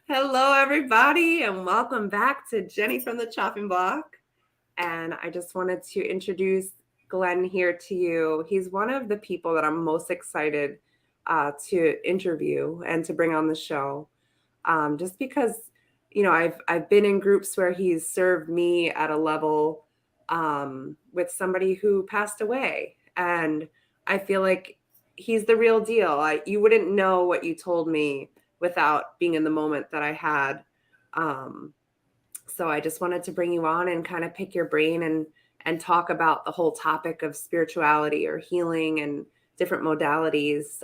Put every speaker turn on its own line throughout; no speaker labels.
Hello, everybody, and welcome back to Jenny from the Chopping Block. And I just wanted to introduce Glenn here to you. He's one of the people that I'm most excited to interview and to bring on the show, just because I've been in groups where he's served me at a level with somebody who passed away, and I feel like he's the real deal. You wouldn't know what you told me without being in the moment that I had. Um, so I just wanted to bring you on and kind of pick your brain and talk about the whole topic of spirituality or healing and different modalities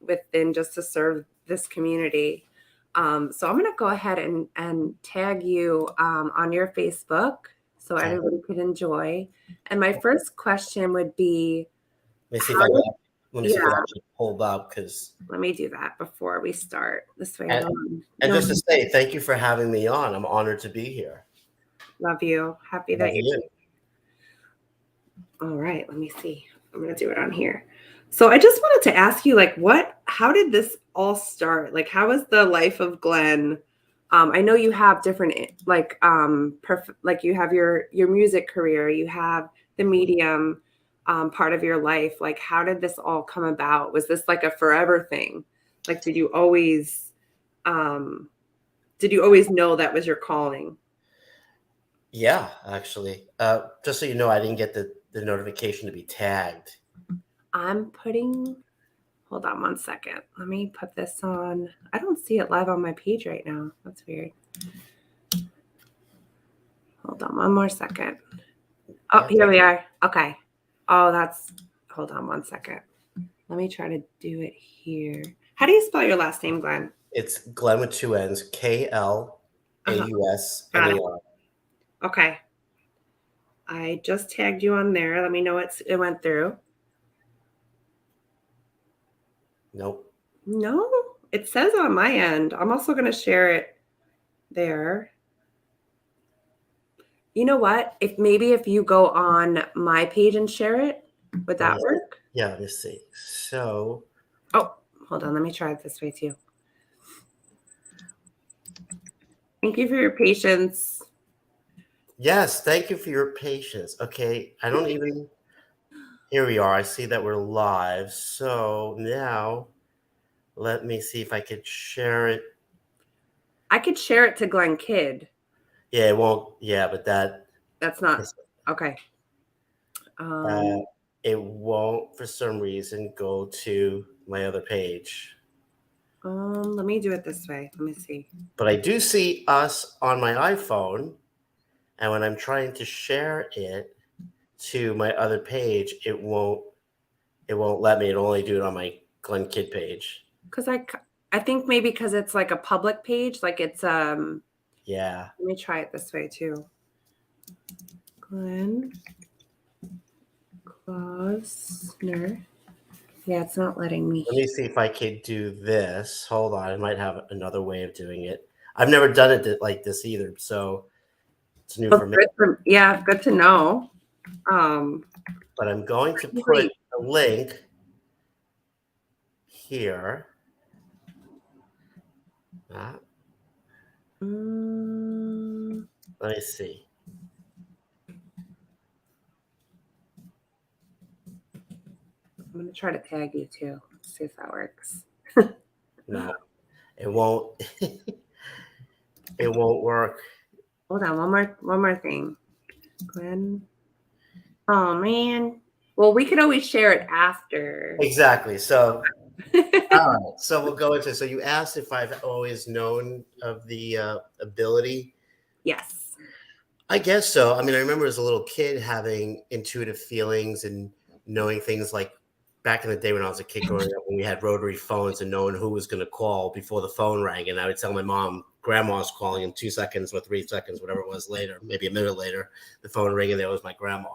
within just to serve this community. So I'm going to go ahead and tag you on your Facebook so
Okay.
everybody could enjoy. And my first question would be,
Let me see if
how
I
did,
let me see if
yeah,
it actually pulled up because
let me do that before we start. This way,
and, and just to say thank you for having me on. I'm honored to be here.
love you. Happy
Love
that you're
you.
here. All right, let me see. I'm going to do it on here. So I just wanted to ask you, how did this all start? Like, how was the life of Glenn? I know you have different, like you have your music career, you have the medium part of your life. Like, how did this all come about? Was this like a forever thing? Like, um, did you always know that was your calling?
Yeah, actually. Just so you know, I didn't get the notification to be tagged.
I'm putting Hold on one second. Let me put this on. I don't see it live on my page right now. That's weird. Hold on one more second. Oh,
Yeah,
here we are. Okay. Oh, hold on one second. Let me try to do it here. How do you spell your last name, Glenn?
it's Glenn with two N's,
Uh-huh.
Klausner.
Got it. Okay. I just tagged you on there. Let me know it went through.
Nope.
No, it says on my end. I'm also going to share it there. You know what? If you go on my page and share it, would that work?
Yeah, let me see. So,
Oh, hold on. Let me try it this way too. Thank you for your patience.
yes, thank you for your patience. Okay, I don't even. Here we are. I see that we're live. So now let me see if I could share it.
I could share it to Glenn Kidd.
Yeah, it won't. Yeah, but
That's not okay.
uh,
Um,
it won't for some reason go to my other page.
Let me do it this way. Let me see.
But I do see us on my iPhone, and when I'm trying to share it to my other page, it won't. It won't let me. It'll only do it on my Glenn Kidd page.
Because I think maybe because it's like a public page, like it's
Yeah.
Let me try it this way too. Glenn Klausner. Yeah, it's not letting me.
Let me see if I could do this. Hold on. I might have another way of doing it. I've never done it like this either, so it's new for me.
Yeah, good to know. Um,
But I'm going to put
Wait.
a link here. Uh,
Mm,
let me see.
I'm gonna try to tag you too. Let's see if that works.
No, it won't. It won't work.
Hold on, one more thing. Glenn. Oh man. Well, we could always share it after.
Exactly. So, all right. So we'll go into. So you asked if I've always known of the ability.
Yes.
I guess so. I mean, I remember as a little kid having intuitive feelings and knowing things like back in the day when I was a kid growing up, when we had rotary phones and knowing who was going to call before the phone rang. And I would tell my mom, grandma's calling in 2 seconds or 3 seconds, whatever it was later, maybe a minute later, the phone rang and there was my grandma.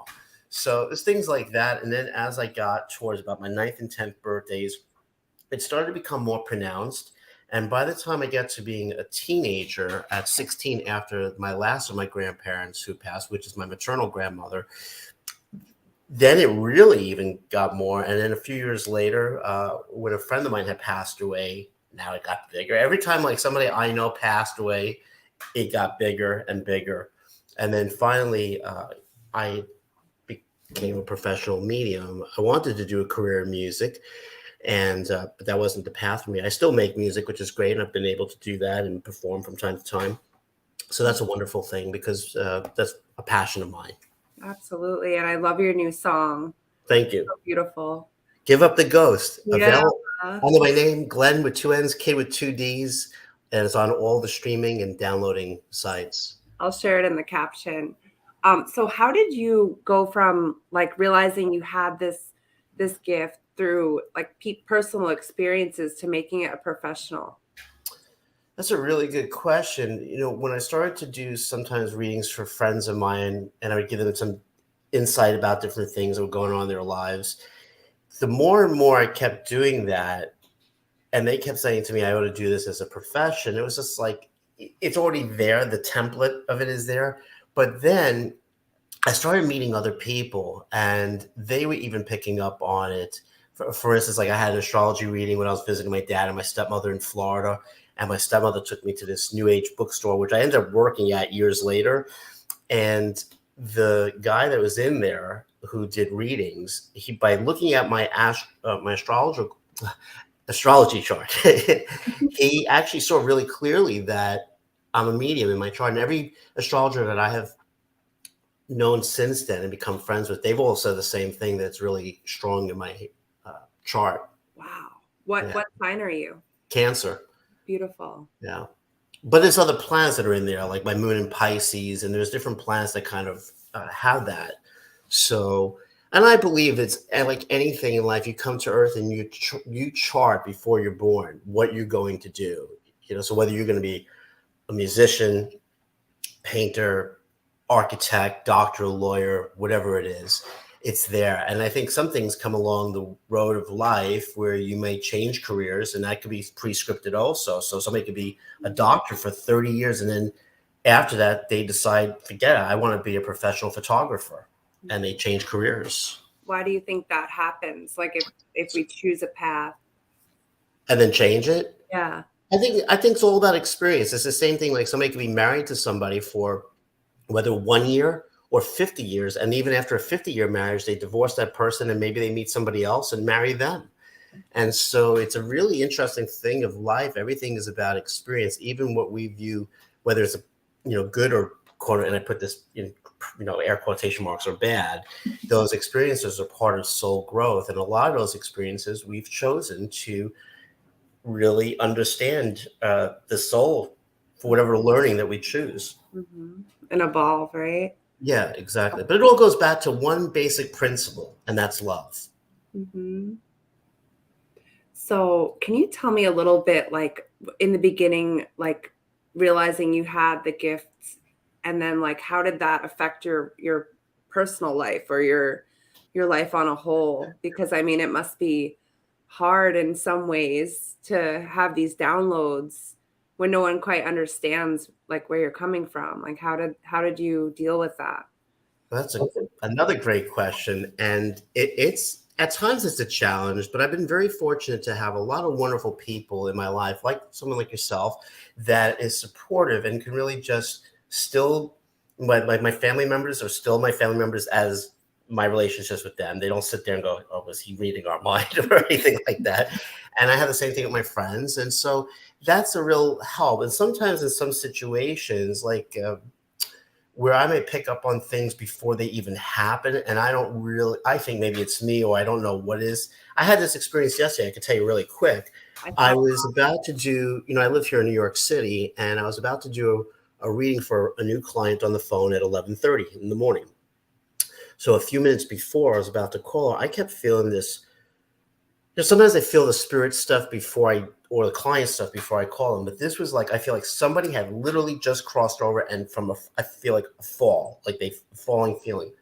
So it's things like that. And then as I got towards about my 9th and 10th birthdays, it started to become more pronounced. And by the time I get to being a teenager at 16, after my last of my grandparents who passed, which is my maternal grandmother, then it really even got more. And then a few years later, when a friend of mine had passed away, now it got bigger. Every time like somebody I know passed away, it got bigger and bigger. And then finally, I became a professional medium. I wanted to do a career in music, and but that wasn't the path for me. I still make music, which is great, and I've been able to do that and perform from time to time. So that's a wonderful thing because that's a passion of mine.
Absolutely. And I love your new song.
Thank you.
So beautiful.
Give Up the Ghost.
Yeah.
Available under my name, Glenn with two N's, Kid with two D's, and it's on all the streaming and downloading sites.
I'll share it in the caption. So how did you go from like realizing you had this gift through like personal experiences to making it a professional?
That's a really good question. You know, when I started to do sometimes readings for friends of mine, and I would give them some insight about different things that were going on in their lives, the more and more I kept doing that, and they kept saying to me, I ought to do this as a profession. It was just like, it's already there. The template of it is there. But then I started meeting other people, and they were even picking up on it. For instance, like I had an astrology reading when I was visiting my dad and my stepmother in Florida. And my stepmother took me to this new age bookstore, which I ended up working at years later. And the guy that was in there who did readings, he, by looking at my my astrology chart, he actually saw really clearly that I'm a medium in my chart. And every astrologer that I have known since then and become friends with, they've all said the same thing, that's really strong in my chart.
Wow. What sign are you?
Cancer.
Beautiful.
Yeah. But there's other planets that are in there, like my moon in Pisces, and there's different planets that kind of have that. So, and I believe it's like anything in life, you come to Earth and you chart before you're born what you're going to do. You know, so whether you're going to be a musician, painter, architect, doctor, lawyer, whatever it is, it's there. And I think some things come along the road of life where you may change careers, and that could be pre-scripted also. So somebody could be a doctor for 30 years, and then after that, they decide, forget it, I want to be a professional photographer, and they change careers.
Why do you think that happens? Like if we choose a path
and then change it?
Yeah.
I think it's all about experience. It's the same thing. Like somebody could be married to somebody for whether 1 year or 50 years. And even after a 50-year marriage, they divorce that person and maybe they meet somebody else and marry them. And so it's a really interesting thing of life. Everything is about experience, even what we view, whether it's, good or quote, and I put this in, air quotation marks, or bad, those experiences are part of soul growth. And a lot of those experiences we've chosen to really understand the soul for whatever learning that we choose.
Mm-hmm. And evolve, right?
Yeah, exactly. But it all goes back to one basic principle, and that's love.
Mm-hmm. So can you tell me a little bit, like in the beginning, like realizing you had the gifts, and then like how did that affect your personal life or your life on a whole? Because I mean, it must be hard in some ways to have these downloads when no one quite understands like where you're coming from. Like how did you deal with that?
That's another great question. And it's at times it's a challenge, but I've been very fortunate to have a lot of wonderful people in my life, like someone like yourself, that is supportive and can really just still, my family members are still my family members as my relationships with them. They don't sit there and go, oh, was he reading our mind or anything like that? And I have the same thing with my friends. And so that's a real help. And sometimes in some situations, like where I may pick up on things before they even happen, and I think maybe it's me, or I don't know what is. I had this experience yesterday. I could tell you really quick. I was about to do, I live here in New York City, and I was about to do a reading for a new client on the phone at 11:30 in the morning. So a few minutes before I was about to call her, I kept feeling this. Sometimes I feel the spirit stuff or the client stuff before I call them. But this was like, I feel like somebody had literally just crossed over, and I feel like a fall, like falling feeling.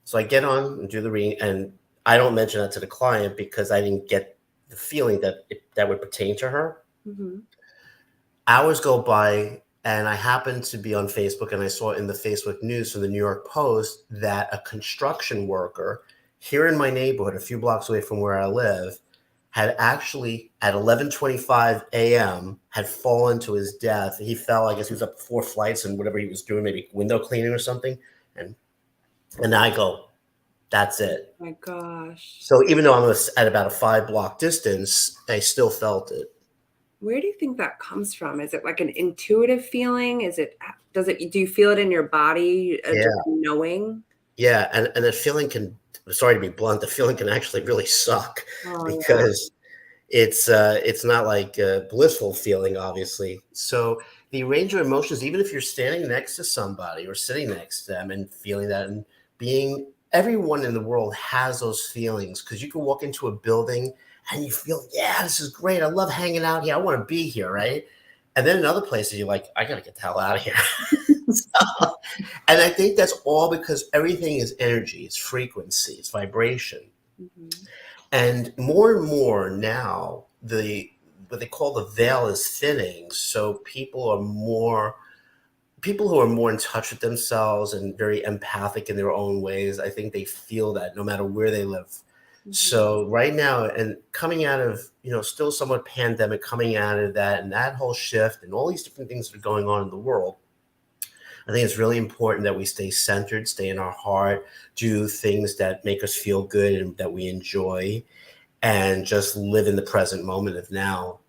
So I get on and do the reading, and I don't mention that to the client because I didn't get the feeling that that would pertain to her.
Mm-hmm.
Hours go by, and I happened to be on Facebook, and I saw in the Facebook news from the New York Post that a construction worker here in my neighborhood, a few blocks away from where I live, had actually at 11:25 a.m. had fallen to his death. He fell. I guess he was up 4 flights and whatever he was doing, maybe window cleaning or something. And I go, that's it.
My gosh.
So even though I'm at about a 5 block distance, I still felt it.
Where do you think that comes from? Is it like an intuitive feeling? Do you feel it in your body,
Yeah.
just knowing?
Yeah. And the feeling can, sorry to be blunt, the feeling can actually really suck
Oh, yeah.
because it's not like a blissful feeling, obviously. So the range of emotions, even if you're standing next to somebody or sitting next to them and feeling that and being everyone in the world has those feelings because you can walk into a building and you feel, yeah, this is great. I love hanging out here. I want to be here, right? And then in other places, you're like, I gotta get the hell out of here. So, and I think that's all because everything is energy, it's frequency, it's vibration.
Mhm.
And more now, the what they call the veil is thinning. So people who are more in touch with themselves and very empathic in their own ways. I think they feel that no matter where they live.
Mhm.
So right now, and coming out of still somewhat pandemic, coming out of that, and that whole shift, and all these different things that are going on in the world. I think it's really important that we stay centered, stay in our heart, do things that make us feel good and that we enjoy, and just live in the present moment of now.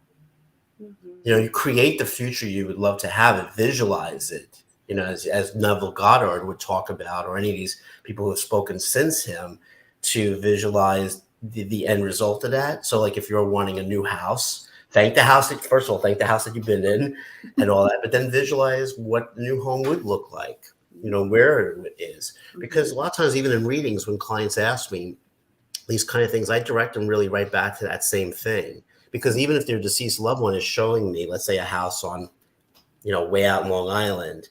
Mhm.
You create the future you would love to have it, visualize it. As Neville Goddard would talk about, or any of these people who have spoken since him, to visualize the end result of that. So, like if you're wanting a new house, thank the house that, first of all, thank the house that you've been in and all that, but then visualize what the new home would look like, where it is. Because
Mhm.
a lot of times, even in readings, when clients ask me these kind of things, I direct them really right back to that same thing. Because even if their deceased loved one is showing me, let's say, a house on, way out in Long Island,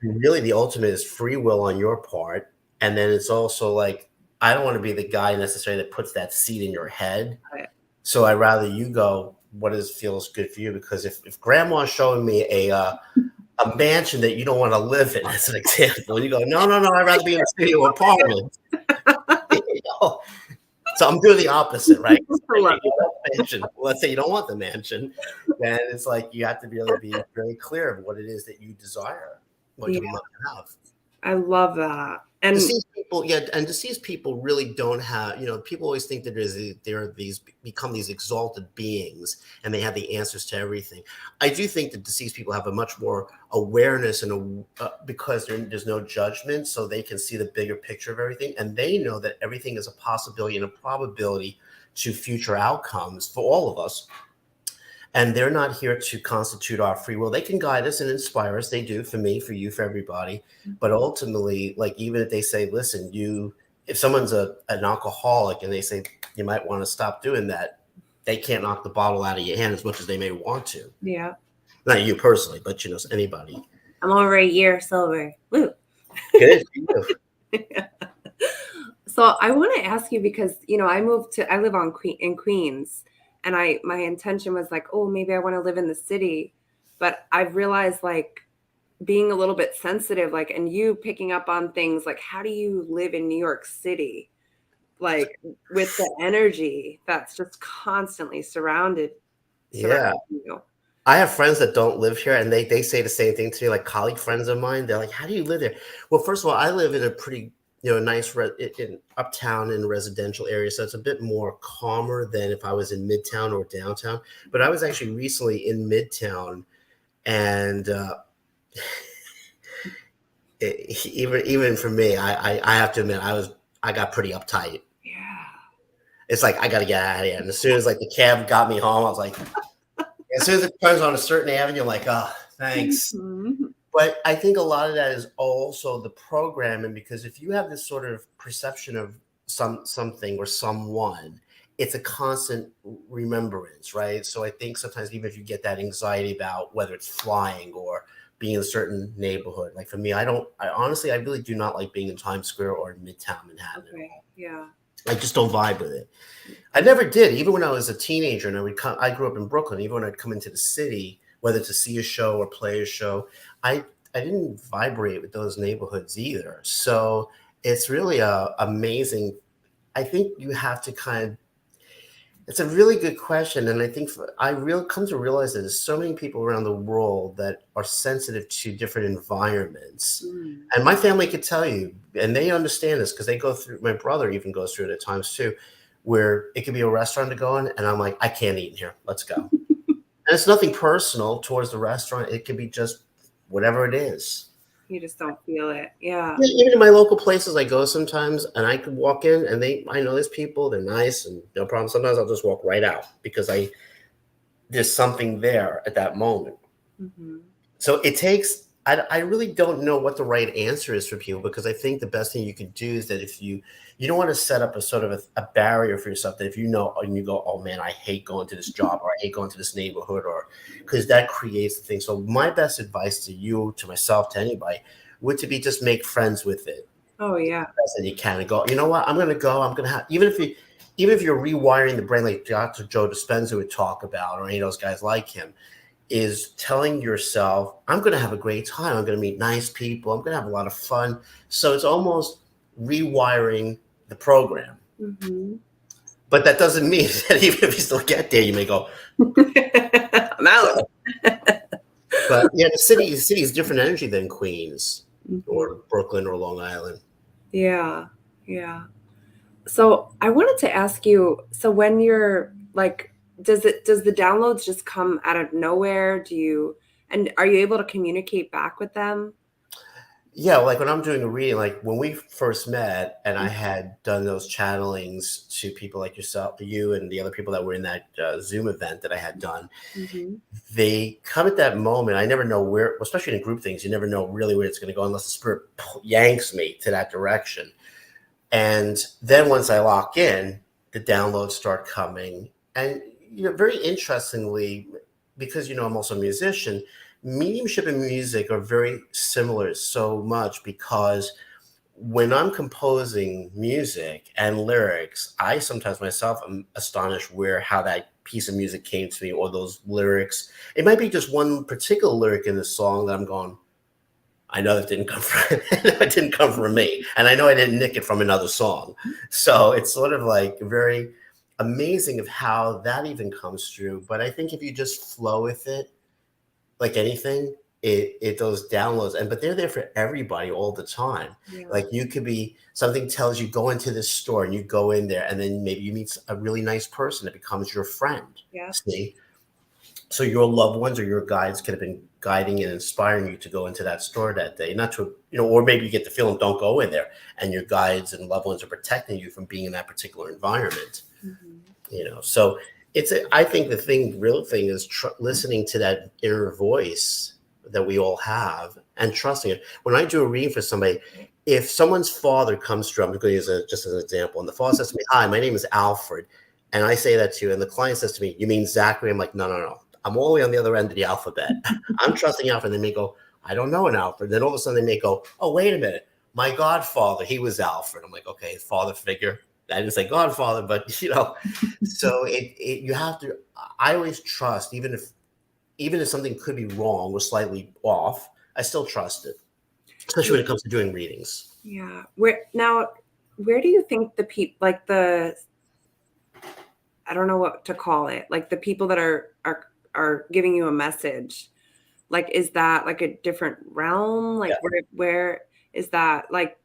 really the ultimate is free will on your part. And then it's also like, I don't want to be the guy necessarily that puts that seed in your head.
Got it.
So I'd rather you go, what is feels good for you? Because if grandma's showing me a mansion that you don't want to live in, as an example, and you go, no, I'd rather be in a studio apartment. You know? So I'm doing the opposite, right? So
I
like,
love
you want the mansion. Well, let's say you don't want the mansion, then it's like you have to really be very clear of what it is that you desire, what you
it.
would love to have.
I love that. And
Deceased people, yeah, and deceased people really don't have. People always think that there are these become these exalted beings, and they have the answers to everything. I do think that deceased people have a much more awareness because there's no judgment, so they can see the bigger picture of everything, and they know that everything is a possibility and a probability to future outcomes for all of us. And they're not here to constitute our free will. They can guide us and inspire us. They do, for me, for you, for everybody. But ultimately, like, even if they say, listen, if someone's an alcoholic and they say you might want to stop doing that, they can't knock the bottle out of your hand as much as they may want to.
yeah,
Not you personally, but anybody.
I'm over a year sober. Woo.
Good for you.
So I want to ask you because I live in Queens, and my intention was like, oh, maybe I want to live in the city, but I've realized like being a little bit sensitive, like, and you picking up on things like, how do you live in New York City, like with the energy that's just constantly
Yeah.
surrounding you?
I have friends that don't live here, and they say the same thing to me, like colleague friends of mine. They're like, "How do you live there?" Well, first of all, I live in a pretty, nice in uptown in a residential area, so it's a bit more calmer than if I was in Midtown or downtown. But I was actually recently in Midtown, and even for me, I have to admit, I got pretty uptight.
Yeah.
It's like I got to get out of here, and as soon as like the cab got me home, I was like, as soon as it turns on a certain avenue, I'm like, oh, thanks.
Mhm.
But I think a lot of that is also the programming, because if you have this sort of perception of something or someone, it's a constant remembrance, right? So I think sometimes even if you get that anxiety about whether it's flying or being in a certain neighborhood, like for me, I honestly, I really do not like being in Times Square or in Midtown Manhattan at
Okay.
all.
Yeah.
I just don't vibe with it. I never did. Even when I was a teenager and I grew up in Brooklyn. Even when I'd come into the city, whether to see a show or play a show, I I didn't vibrate with those neighborhoods either. So it's really amazing. I think you have to kind of It's a really good question, and I think come to realize that there's so many people around the world that are sensitive to different environments.
Mm.
And my family could tell you, and they understand this because they go through. My brother even goes through it at times too, where it could be a restaurant to go in, and I'm like, I can't eat in here. Let's go. And it's nothing personal towards the restaurant. It could be just whatever it is.
You just don't feel it. Yeah.
Yeah, even in my local places, I go sometimes, and I could walk in, and I know there's people, they're nice, and no problem. Sometimes I'll just walk right out because there's something there at that moment.
Mm-hmm.
So it takes. I really don't know what the right answer is for people because I think the best thing you can do is that if you don't want to set up a sort of a barrier for yourself that if you know and you go, oh man, I hate going to this job or I hate going to this neighborhood or because that creates the thing. So my best advice to you, to myself, to anybody would to be just make friends with it.
Oh yeah.
Best that you can and go, you know what, I'm gonna go, I'm gonna have even if you're rewiring the brain like Dr. Joe Dispenza would talk about or any of those guys like him, is telling yourself, I'm going to have a great time. I'm going to meet nice people. I'm going to have a lot of fun. So it's almost rewiring the program.
Mm-hmm.
But that doesn't mean that even if you still get there, you may go,
I'm out.
But yeah, the city is different energy than Queens
Mm-hmm.
or Brooklyn or Long Island.
Yeah. Yeah. So I wanted to ask you, so when you're like, does the downloads just come out of nowhere? And are you able to communicate back with them?
Yeah, like when I'm doing a reading, like when we first met and I had done those channelings to people like yourself, you and the other people that were in that Zoom event that I had done,
Mm-hmm.
they come at that moment. I never know where, especially in group things, you never know really where it's going to go unless the spirit yanks me to that direction. And then once I lock in, the downloads start coming. And very interestingly, because I'm also a musician, mediumship and music are very similar so much because when I'm composing music and lyrics, I sometimes myself am astonished how that piece of music came to me or those lyrics. It might be just one particular lyric in the song that I'm going, I know that didn't come from it didn't come from me. And I know I didn't nick it from another song. So it's sort of like very amazing of how that even comes through. But I think if you just flow with it, like anything, it those downloads but they're there for everybody all the time.
Yeah.
Like you could be something tells you go into this store and you go in there and then maybe you meet a really nice person that becomes your friend.
Yeah.
See? So your loved ones or your guides could have been guiding and inspiring you to go into that store that day, not to, or maybe you get the feeling don't go in there and your guides and loved ones are protecting you from being in that particular environment.
Mm-hmm.
So I think the real thing is listening to that inner voice that we all have and trusting it. When I do a reading for somebody, if someone's father comes through, I'm going to use just as an example, and the father says to me, hi, my name is Alfred. And I say that to you, and the client says to me, you mean Zachary? I'm like, no. I'm all the way on the other end of the alphabet. I'm trusting Alfred. And they may go, I don't know an Alfred. Then all of a sudden they may go, oh, wait a minute. My godfather, he was Alfred. I'm like, okay, father figure. I didn't say godfather, but so you have to, I always trust, even if something could be wrong or slightly off, I still trust it, especially when it comes to doing readings.
Yeah. Where do you think the people, like I don't know what to call it, like the people that are giving you a message, like, is that like a different realm? Like where is that like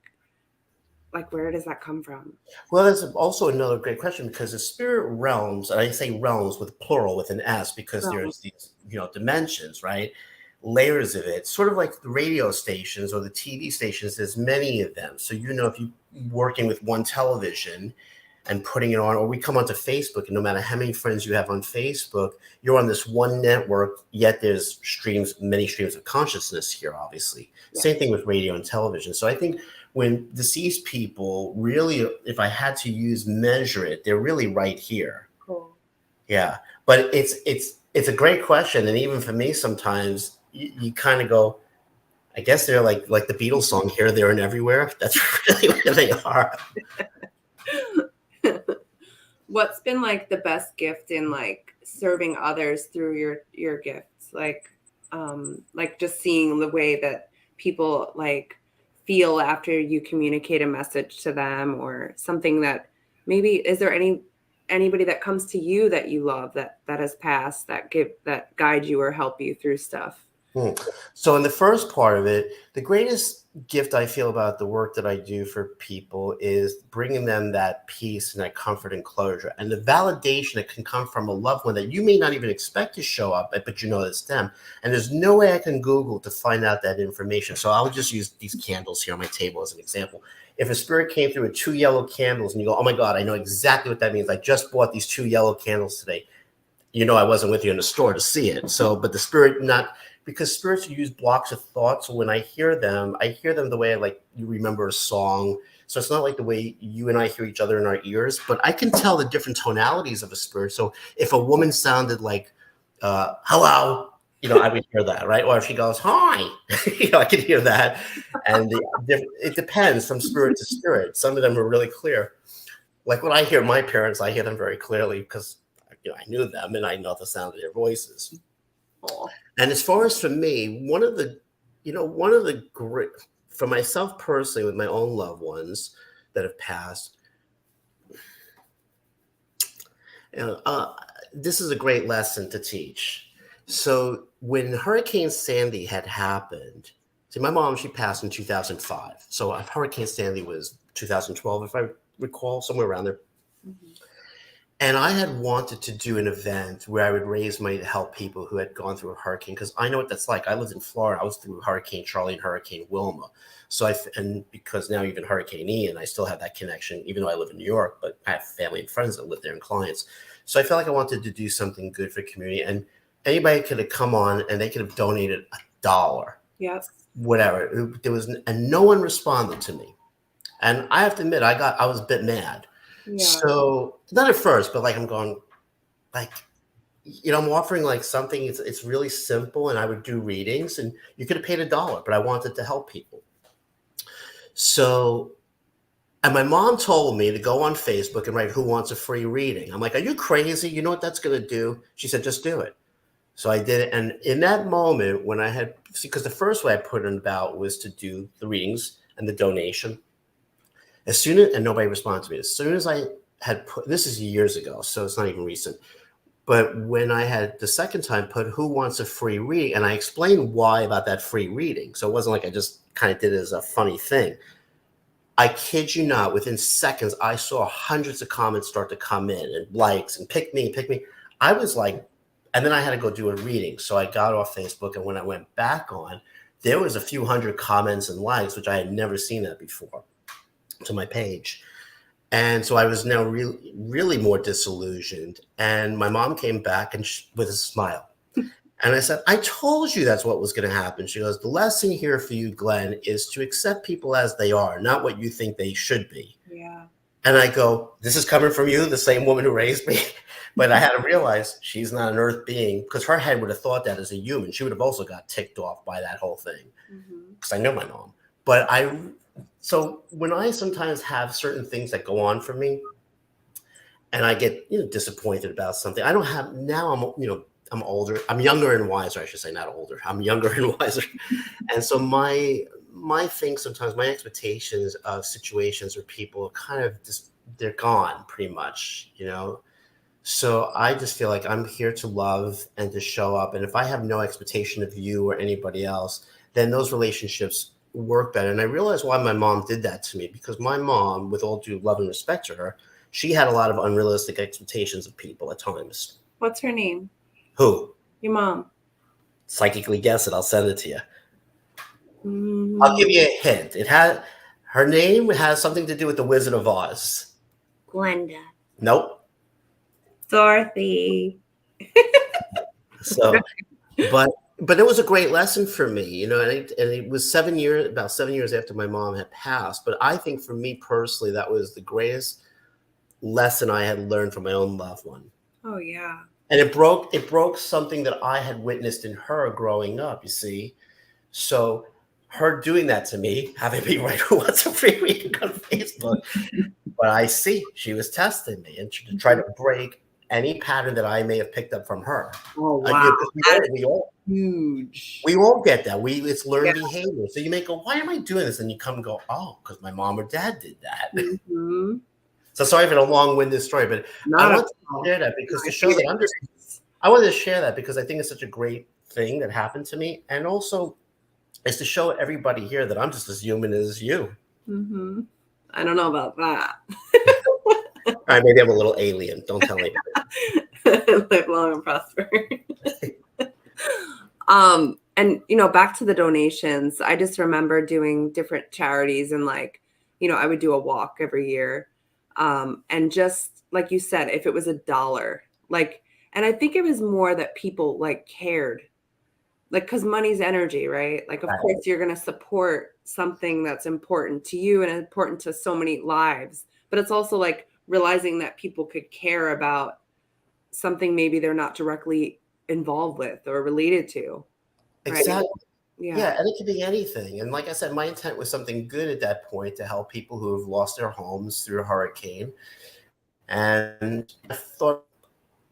where does that come from?
Well, that's also another great question because the spirit realms, and I say realms with plural with an S because there's these, dimensions, right? Layers of it, sort of like the radio stations or the TV stations, there's many of them. So, if you're working with one television and putting it on, or we come onto Facebook, and no matter how many friends you have on Facebook, you're on this one network, yet there's many streams of consciousness here, obviously. Yeah. Same thing with radio and television. So I think when deceased people really, if I had to measure it, they're really right here.
Cool.
Yeah. But it's a great question. And even for me, sometimes you kind of go, I guess they're like the Beatles song, Here, There, and Everywhere. That's really where they are.
What's been like the best gift in like serving others through your gifts? Like just seeing the way that people like feel after you communicate a message to them or something that maybe, is there any anybody that comes to you that you love that has passed, that guide you or help you through stuff?
So in the first part of it, the greatest gift I feel about the work that I do for people is bringing them that peace and that comfort and closure and the validation that can come from a loved one that you may not even expect to show up, but you know it's them. And there's no way I can Google to find out that information. So I'll just use these candles here on my table as an example. If a spirit came through with 2 yellow candles and you go, oh my God, I know exactly what that means. I just bought these 2 yellow candles today. You know, I wasn't with you in the store to see it. So, but the spirit because spirits use blocks of thought. So when I hear them the way like you remember a song. So it's not like the way you and I hear each other in our ears, but I can tell the different tonalities of a spirit. So if a woman sounded like, hello, I would hear that, right? Or if she goes, hi, I could hear that. And it depends from spirit to spirit. Some of them are really clear. Like when I hear my parents, I hear them very clearly because I knew them and I know the sound of their voices.
Oh.
And as far as for me, one of the great, for myself personally, with my own loved ones that have passed, this is a great lesson to teach. So when Hurricane Sandy had happened, see, my mom, she passed in 2005. So Hurricane Sandy was 2012, if I recall, somewhere around there. Mm-hmm. And I had wanted to do an event where I would raise money to help people who had gone through a hurricane, because I know what that's like. I lived in Florida. I was through Hurricane Charlie and Hurricane Wilma. So and because now even Hurricane Ian, I still have that connection, even though I live in New York, but I have family and friends that live there and clients. So I felt like I wanted to do something good for the community. And anybody could have come on and they could have donated $1.
Yes.
Whatever. And no one responded to me. And I have to admit, I was a bit mad. Yeah. So not at first, but like I'm going, like, I'm offering like something. It's really simple, and I would do readings, and you could have paid $1, but I wanted to help people. So, and my mom told me to go on Facebook and write "Who wants a free reading?" I'm like, "Are you crazy? You know what that's going to do?" She said, "Just do it." So I did it, and in that moment when I had, because the first way I put it about was to do the readings and the donation. And nobody responded to me. As soon as I had put, this is years ago, so it's not even recent. But when I had the second time put "Who wants a free reading?" and I explained why about that free reading. So it wasn't like I just kind of did it as a funny thing. I kid you not, within seconds, I saw hundreds of comments start to come in and likes and pick me. I was like, and then I had to go do a reading. So I got off Facebook, and when I went back on, there was a few hundred comments and likes, which I had never seen that before, to my page. And so I was now really, really more disillusioned. And my mom came back and with a smile. And I said, I told you that's what was going to happen. She goes, the lesson here for you, Glenn, is to accept people as they are, not what you think they should be.
Yeah.
And I go, this is coming from you, the same woman who raised me. But I had to realize she's not an earth being, because her head would have thought that as a human. She would have also got ticked off by that whole thing, because I know my mom. But so when I sometimes have certain things that go on for me and I get, disappointed about something, I don't have, now I'm older, I'm younger and wiser, I should say, not older. I'm younger and wiser. And so my thing sometimes, my expectations of situations or people kind of just, they're gone pretty much, So I just feel like I'm here to love and to show up. And if I have no expectation of you or anybody else, then those relationships work better. And I realized why my mom did that to me, because my mom, with all due love and respect to her, she had a lot of unrealistic expectations of people at times.
What's her name?
Who?
Your mom.
Psychically guess it. I'll send it to you. Mm-hmm. I'll give you a hint. Her name has something to do with the Wizard of Oz.
Glenda.
Nope.
Dorothy.
So, but it was a great lesson for me, and it was about 7 years after my mom had passed. But I think for me personally, that was the greatest lesson I had learned from my own loved one.
Oh, yeah.
And it broke something that I had witnessed in her growing up, you see. So her doing that to me, having me write "Who wants a free reading?" on Facebook. But I see she was testing me and to try to break any pattern that I may have picked up from her.
Oh, wow.
We all
huge.
We all get that. It's learned behavior. So you may go, why am I doing this? And you come and go, oh, because my mom or dad did that.
Mm-hmm.
So sorry for the long-winded story, but I
Not at
want to
all.
share that because
I
to show
think
that
it
I'm just,
is.
I wanted to share that because I think it's such a great thing that happened to me. And also is to show everybody here that I'm just as human as you.
Mm-hmm. I don't know about that.
All right, maybe I'm a little alien. Don't tell anybody.
Live long and prosper. And back to the donations, I just remember doing different charities and like, I would do a walk every year. And just like you said, if it was $1, like, and I think it was more that people like cared, like, because money's energy, right? Like, of
Right.
course, you're going to support something that's important to you and important to so many lives, but it's also like realizing that people could care about something maybe they're not directly involved with or related to, right?
Exactly.
Yeah.
Yeah, and it could be anything. And like I said, my intent was something good at that point to help people who have lost their homes through a hurricane. And I thought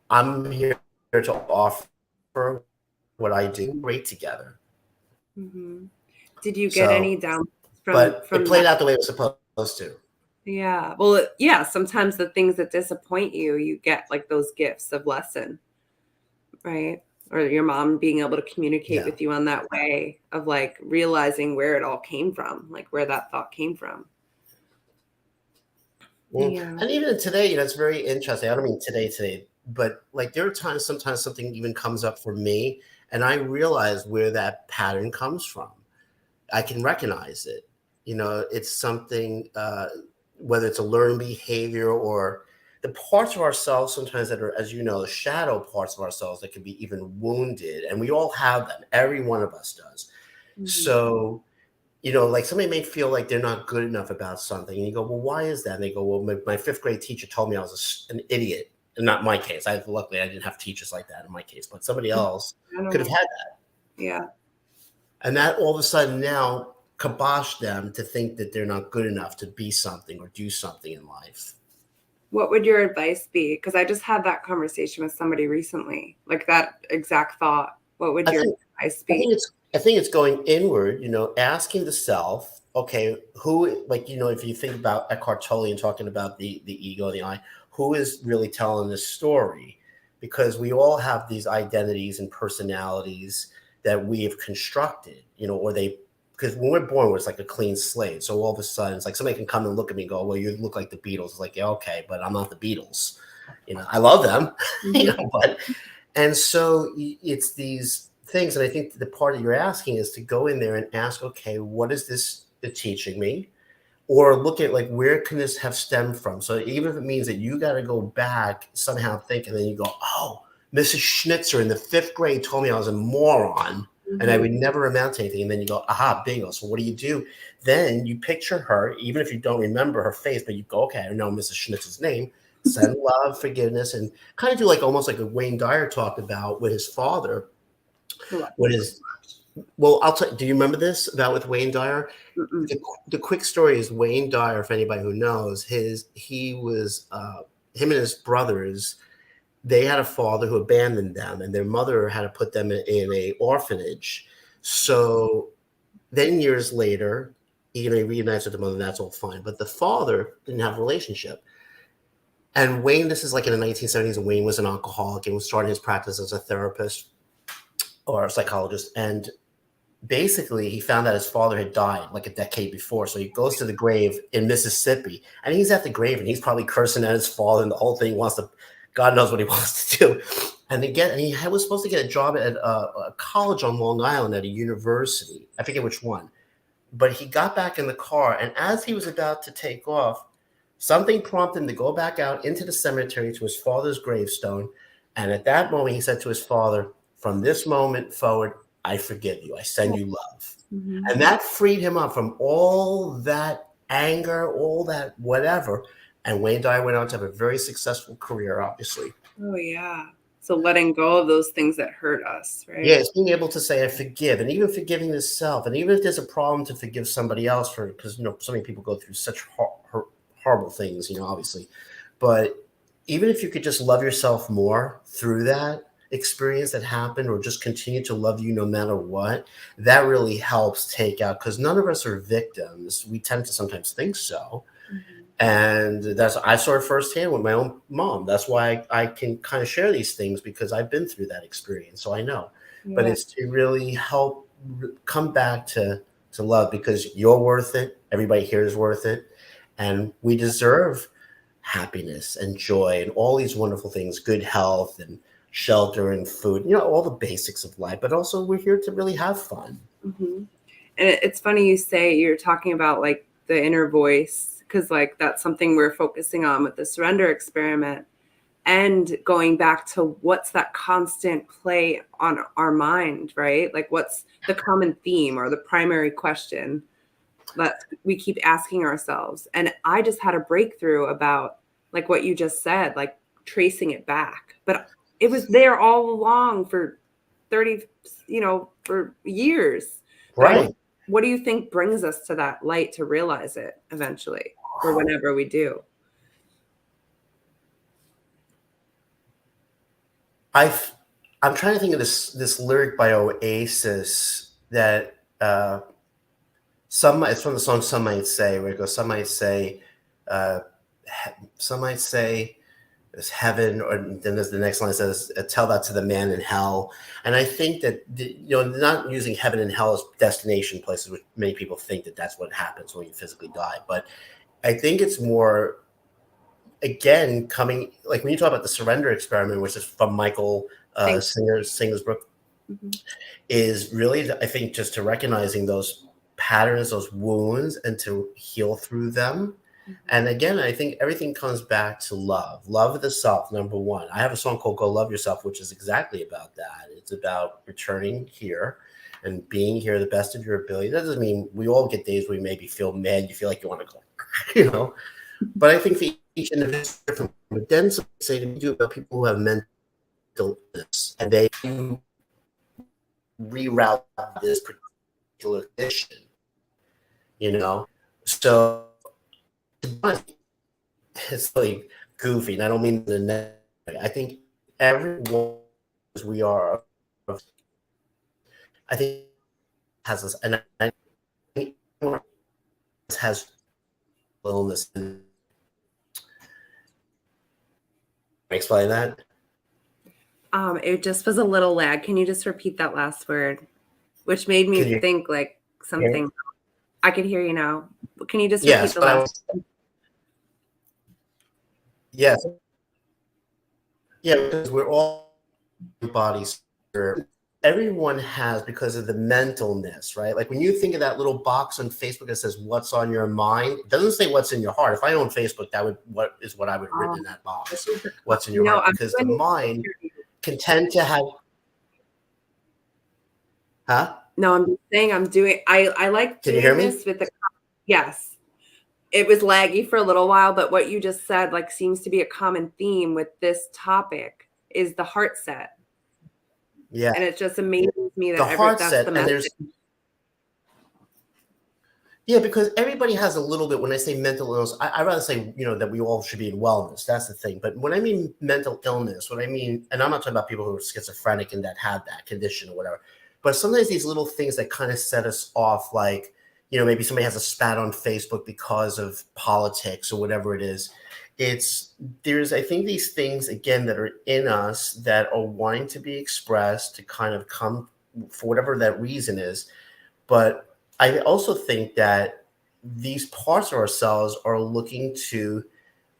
I'm here to offer what I do great together.
Hmm. Did you get
So,
any down from
but it
from
played
that?
out the way it was supposed to.
Yeah. Well, yeah, sometimes the things that disappoint you, you get like those gifts of lesson, right? Or your mom being able to communicate
Yeah.
with you on that way of like realizing where it all came from, like where that thought came from. Yeah.
And even today, it's very interesting. I don't mean today, but like there are times, sometimes something even comes up for me, and I realize where that pattern comes from. I can recognize it. It's something, whether it's a learned behavior or the parts of ourselves sometimes that are, as you know, the shadow parts of ourselves that can be even wounded. And we all have them. Every one of us does.
Mhm.
So, like somebody may feel like they're not good enough about something. And you go, well, why is that? And they go, well, my fifth grade teacher told me I was an idiot. And not my case. Luckily, I didn't have teachers like that in my case, but somebody else
I don't
could have
know.
had.
Yeah.
And that all of a sudden now kibosh them to think that they're not good enough to be something or do something in life.
What would your advice be? Because I just had that conversation with somebody recently, like that exact thought. What would
I
your
think
advice
I
be?
think it's going inward, asking the self, okay, who, like, if you think about Eckhart Tolle and talking about the ego and the I, who is really telling this story? Because we all have these identities and personalities that we have constructed, or they, because when we're born, it's like a clean slate. So all of a sudden, it's like somebody can come and look at me and go, well, you look like the Beatles. It's like, yeah, okay, but I'm not the Beatles. I love them,
Mhm.
but and so it's these things. And I think the part that you're asking is to go in there and ask, okay, what is this teaching me? Or look at like, where can this have stemmed from? So even if it means that you got to go back, somehow think, and then you go, oh, Mrs. Schnitzer in the fifth grade told me I was a moron and I
Mhm.
would never amount to anything. And then you go, aha, bingo. So what do? Then you picture her, even if you don't remember her face, but you go, okay, I know Mrs. Schnitzer's name. Send love, forgiveness, and kind of do like almost like a Wayne Dyer talked about with his father.
I love
What
him so
is, well, I'll tell you, do you remember this about with Wayne Dyer?
much. Mm-mm.
The quick story is Wayne Dyer, if anybody who knows, he was him and his brothers, they had a father who abandoned them, and their mother had to put them in a orphanage. So then years later, he reunites with the mother, and that's all fine. But the father didn't have a relationship. And Wayne, this is like in the 1970s, and Wayne was an alcoholic and was starting his practice as a therapist or a psychologist. And basically he found out his father had died like a decade before. So he goes to the grave in Mississippi, and he's at the grave and he's probably cursing at his father, and the whole thing wants to, God knows what he wants to do. And he was supposed to get a job at a college on Long Island at a university. I forget which one, but he got back in the car, and as he was about to take off, something prompted him to go back out into the cemetery to his father's gravestone. And at that moment, he said to his father, from this moment forward, I forgive you. I send you love.
Mhm.
And that freed him up from all that anger, all that whatever. And Wayne Dyer went on to have a very successful career, obviously.
Oh yeah. So letting go of those things that hurt us,
Yeah,
right?
it's being able to say I forgive, and even forgiving yourself, and even if there's a problem to forgive somebody else for, because so many people go through such horrible things, obviously. But even if you could just love yourself more through that experience that happened, or just continue to love you no matter what, that really helps take out, because none of us are victims. We tend to sometimes think so,
Mhm.
And I saw it firsthand with my own mom. That's why I can kind of share these things, because I've been through that experience, so I know. But
Yeah.
it's to really help come back to love, because you're worth it. Everybody here is worth it, and we deserve happiness and joy and all these wonderful things, good health and shelter and food. All the basics of life. But also, we're here to really have fun.
Mm-hmm. And it's funny you say you're talking about like the inner voice, because like that's something we're focusing on with the surrender experiment, and going back to what's that constant play on our mind, right? Like what's the common theme or the primary question that we keep asking ourselves. And I just had a breakthrough about like what you just said, like tracing it back. But it was there all along for 30, for years. But
Right.
what do you think brings us to that light to realize it eventually, or whenever we do?
I've I'm trying to think of this lyric by Oasis that it's from the song "Some Might Say," where it goes, "Some might say, uh, some might say it's heaven," or then there's the next line that says, "Tell that to the man in hell." And I think that not using heaven and hell as destination places, which many people think that that's what happens when you physically die, but I think it's more, again, coming, like when you talk about the surrender experiment, which is from Michael Singer's book,
Mm-hmm.
is really, I think, just to recognizing those patterns, those wounds, and to heal through them. And again, I think everything comes back to love. Love of the self, number one. I have a song called Go Love Yourself, which is exactly about that. It's about returning here and being here the best of your ability. That doesn't mean we all get days where you maybe feel mad, you feel like you want to go, you know. But I think for each individual is different. But then some say to me about people who have mental illness, and they reroute this particular condition, you know. So it's like goofy, and I don't mean the negative. I think everyone, as we are, I think has this, and I think everyone has illness. Explain that.
It just was a little lag. Can you just repeat that last word? Which made me
Can you
think like
hear me?
something. I can hear you now. Can you just repeat
Yes,
the
but
last?
yes, yeah, because we're all bodies. Everyone has, because of the mentalness, right? Like when you think of that little box on Facebook that says "What's on your mind," it doesn't say "What's in your heart." If I own Facebook, what I would have written in that
This
box.
is
What's in your heart?
I'm
Because the
doing.
mind can tend to have, huh?
No, I'm just saying I'm doing. I like
Can you hear
doing
me?
this with the. Yes, it was laggy for a little while, but what you just said like seems to be a common theme with this topic is the heart set,
Yeah,
and it just amazes me
the
that
heart
that's the
set, and
message.
yeah, because everybody has a little bit. When I say mental illness, I rather say, that we all should be in wellness. That's the thing. But when I mean mental illness, what I mean, and I'm not talking about people who are schizophrenic and that have that condition or whatever, but sometimes these little things that kind of set us off, like, maybe somebody has a spat on Facebook because of politics or whatever it is. I think these things, again, that are in us that are wanting to be expressed, to kind of come for whatever that reason is. But I also think that these parts of ourselves are looking to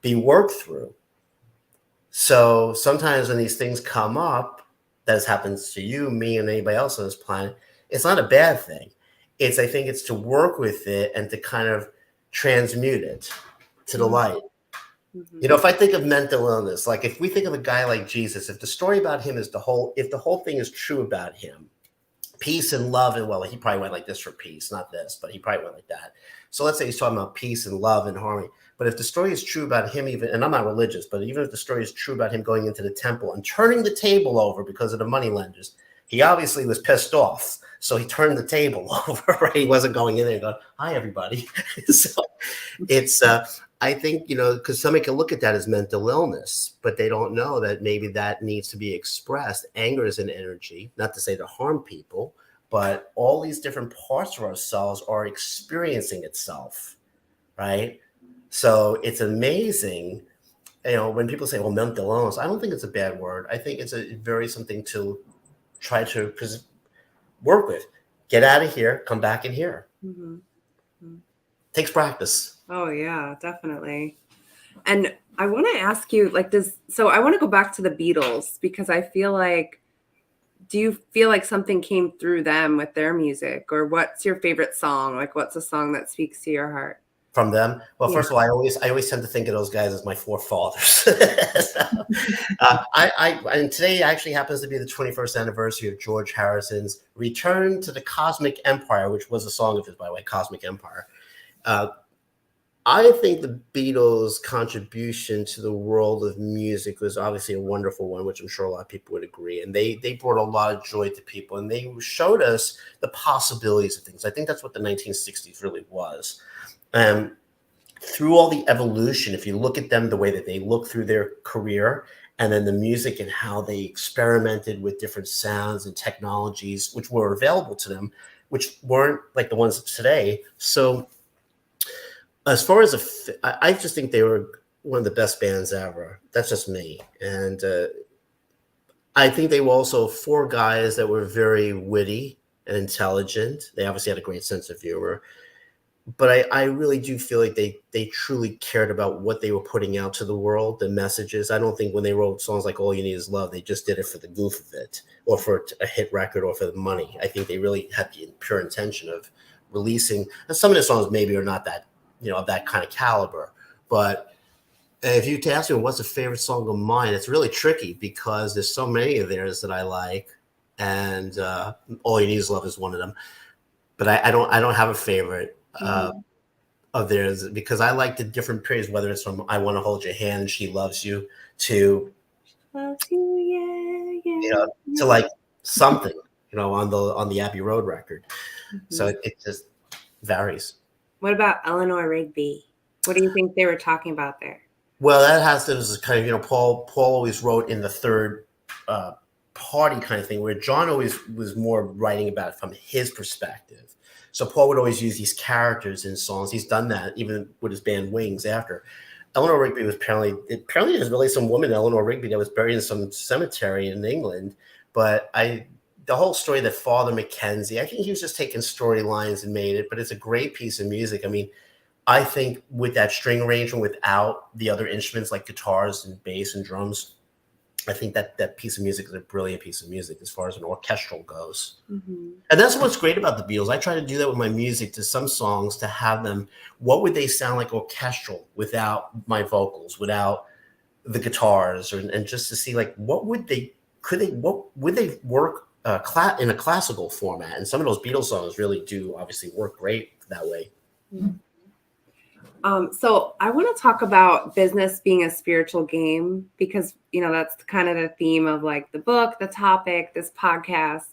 be worked through. So sometimes when these things come up, that happens to you, me, and anybody else on this planet, it's not a bad thing. I think it's to work with it and to kind of transmute it to the light.
Mm-hmm.
If I think of mental illness, like if we think of a guy like Jesus, if the story about him is if the whole thing is true about him, peace and love, and well, he probably went like this for peace, not this, but he probably went like that. So let's say he's talking about peace and love and harmony. But if the story is true about him, even, and I'm not religious, but even if the story is true about him going into the temple and turning the table over because of the money lenders, he obviously was pissed off. So he turned the table over, right? He wasn't going in there and going, "Hi, everybody." So it's, I think, because somebody can look at that as mental illness, but they don't know that maybe that needs to be expressed. Anger is an energy, not to say to harm people, but all these different parts of ourselves are experiencing itself, right? So it's amazing, when people say, well, mental, I don't think it's a bad word. I think it's a very something to try to work with. Get out of here, come back in here.
Mm-hmm.
Takes practice.
Oh yeah, definitely. And I want to ask you, like, I want to go back to the Beatles because I feel like, do you feel like something came through them with their music, or what's your favorite song? Like, what's a song that speaks to your heart?
From them? Well,
Yeah.
first of all, I always tend to think of those guys as my forefathers. So, and today actually happens to be the 21st anniversary of George Harrison's Return to the Cosmic Empire, which was a song of his, by the way, Cosmic Empire. Uh, I think the Beatles' contribution to the world of music was obviously a wonderful one, which I'm sure a lot of people would agree. And they brought a lot of joy to people, and they showed us the possibilities of things. I think that's what the 1960s really was. Through all the evolution, if you look at them, the way that they look through their career, and then the music and how they experimented with different sounds and technologies which were available to them, which weren't like the ones today. So as far as I just think they were one of the best bands ever. That's just me. And I think they were also four guys that were very witty and intelligent. They obviously had a great sense of humor. But I really do feel like they truly cared about what they were putting out to the world, the messages. I don't think when they wrote songs like All You Need Is Love, they just did it for the goof of it or for a hit record or for the money. I think they really had the pure intention of releasing. And some of the songs maybe are not that, of that kind of caliber. But if you ask me what's a favorite song of mine, it's really tricky because there's so many of theirs that I like. And All You Need Is Love is one of them. But I don't have a favorite. Of theirs because I like the different periods, whether it's from I Want to Hold Your Hand and She Loves You to to like something, on the Abbey Road record. So it just varies.
What about Eleanor Rigby? What do you think they were talking about there?
Well, that has to was kind of, Paul always wrote in the third party kind of thing, where John always was more writing about it from his perspective. So Paul would always use these characters in songs. He's done that even with his band Wings after. Eleanor Rigby was apparently there's really some woman, Eleanor Rigby, that was buried in some cemetery in England. But the whole story that Father Mackenzie, I think he was just taking storylines and made it, but it's a great piece of music. I mean, I think with that string arrangement, without the other instruments like guitars and bass and drums, I think that piece of music is a brilliant piece of music as far as an orchestral goes.
Mm-hmm.
And that's what's great about the Beatles. I try to do that with my music to some songs, to have them, what would they sound like orchestral without my vocals, without the guitars, and just to see like what would they work in a classical format. And some of those Beatles songs really do obviously work great that way.
Mm-hmm. So I want to talk about business being a spiritual game because, that's kind of the theme of like the book, the topic, this podcast.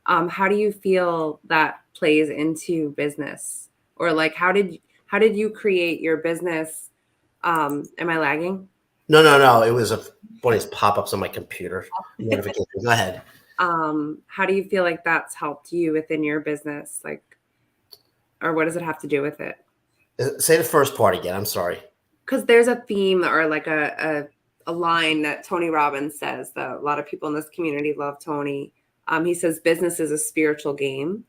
How do you feel that plays into business, or like, how did you create your business? Am I lagging?
No. It was one of these pop-ups on my computer. Notification. Go ahead.
How do you feel like that's helped you within your business? Like, or what does it have to do with it?
Say the first part again. I'm sorry.
Because there's a theme or like a line that Tony Robbins says that a lot of people in this community love Tony. He says business is a spiritual game.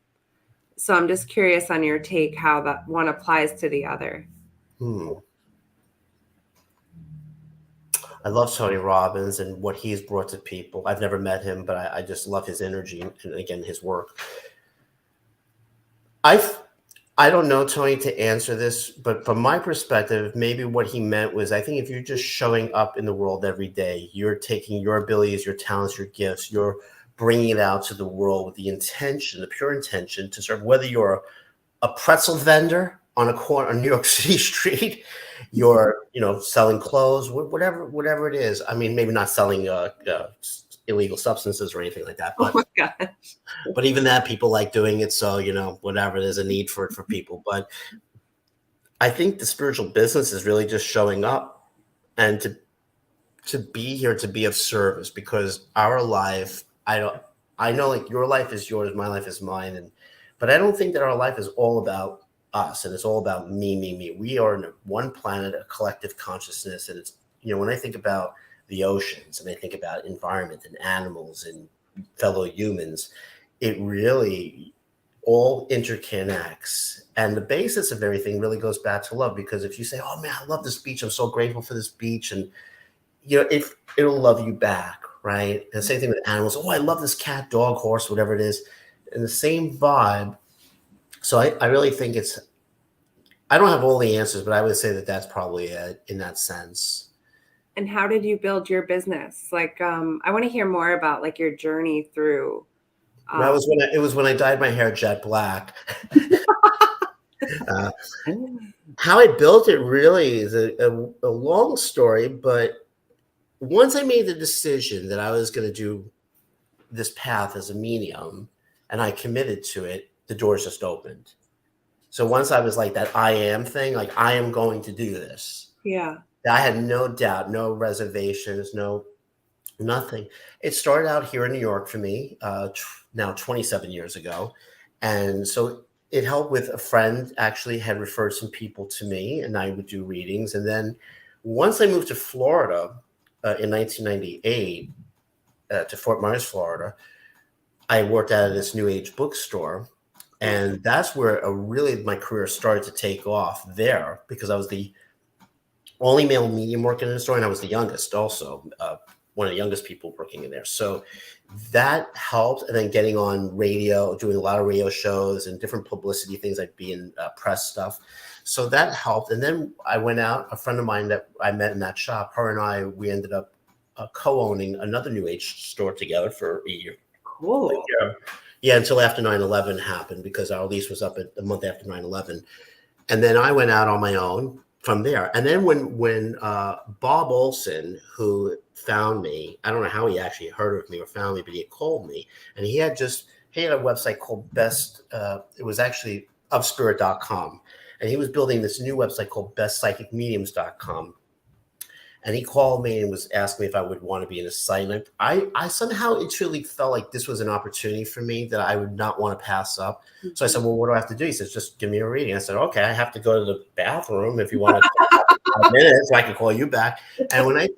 So I'm just curious on your take how that one applies to the other.
I love Tony Robbins and what he's brought to people. I've never met him, but I just love his energy and again, his work. I don't know, Tony, to answer this, but from my perspective, maybe what he meant was, I think if you're just showing up in the world every day, you're taking your abilities, your talents, your gifts, you're bringing it out to the world with the intention, the pure intention to serve, whether you're a pretzel vendor on a corner on New York City street, you're, selling clothes, whatever it is. I mean, maybe not selling illegal substances or anything like that, but
oh my gosh.
But even that, people like doing it. So, whatever, there's a need for it for people. But I think the spiritual business is really just showing up and to be here, to be of service, because our life, I know like your life is yours, my life is mine. But I don't think that our life is all about us, and it's all about me, me, me. We are in one planet, a collective consciousness, and it's, when I think about the oceans and I think about environment and animals and fellow humans, it really all interconnects. And the basis of everything really goes back to love, because if you say, oh man, I love this beach, I'm so grateful for this beach, and it'll love you back, right? And the same thing with animals. Oh, I love this cat, dog, horse, whatever it is. And the same vibe. So I really think I don't have all the answers, but I would say that that's probably it in that sense.
And how did you build your business? Like, I want to hear more about like your journey through.
It was when I dyed my hair jet black. How I built it really is a long story, but once I made the decision that I was going to do this path as a medium and I committed to it, the doors just opened. So once I was like that I am thing, like I am going to do this.
Yeah.
I had no doubt, no reservations, nothing. It started out here in New York for me, now 27 years ago. And so it helped with a friend actually had referred some people to me, and I would do readings. And then once I moved to Florida in 1998, to Fort Myers, Florida, I worked out of this New Age bookstore. And that's where really my career started to take off there, because I was the only male medium working in the store, and I was the youngest also, one of the youngest people working in there. So that helped. And then getting on radio, doing a lot of radio shows and different publicity things, I'd be in press stuff. So that helped. And then I went out, a friend of mine that I met in that shop, her and I, we ended up co-owning another New Age store together for a year.
Cool.
Yeah, until after 9/11 happened, because our lease was up a month after 9/11. And then I went out on my own from there. And then when Bob Olson, who found me, I don't know how he actually heard of me or found me, but he had called me, and he had a website called it was actually upspirit.com. And he was building this new website called bestpsychicmediums.com. And he called me and was asking me if I would want to be in his site. And I somehow, it truly felt like this was an opportunity for me that I would not want to pass up. Mm-hmm. So I said, well, what do I have to do? He says, just give me a reading. I said, okay, I have to go to the bathroom if you want to talk 5 minutes, I can call you back. And when I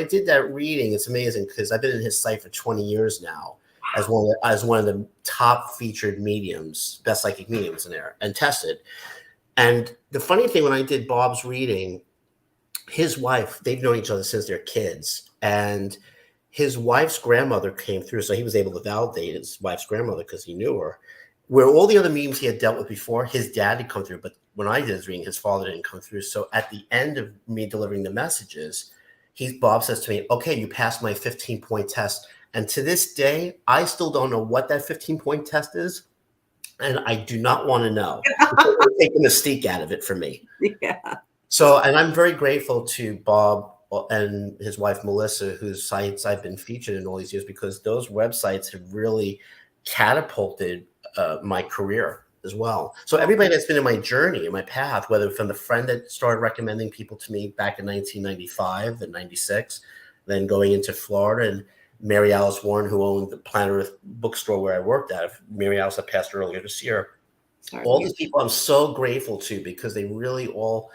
did that reading, it's amazing, because I've been in his site for 20 years now as one of the top featured mediums, best psychic mediums in there, and tested. And the funny thing, when I did Bob's reading, his wife, they've known each other since they're kids, and his wife's grandmother came through. So he was able to validate his wife's grandmother because he knew her. Where all the other mediums he had dealt with before, his dad had come through, but when I did his reading, his father didn't come through. So at the end of me delivering the messages, Bob says to me, okay, you passed my 15-point test. And to this day, I still don't know what that 15-point test is. And I do not want to know. Take the mystique out of it for me.
Yeah.
So, and I'm very grateful to Bob and his wife, Melissa, whose sites I've been featured in all these years, because those websites have really catapulted my career as well. So everybody that's been in my journey, in my path, whether from the friend that started recommending people to me back in 1995 and 96, then going into Florida, and Mary Alice Warren, who owned the Planet Earth bookstore where I worked at. Mary Alice, I passed earlier this year. All these people I'm so grateful to, because they really all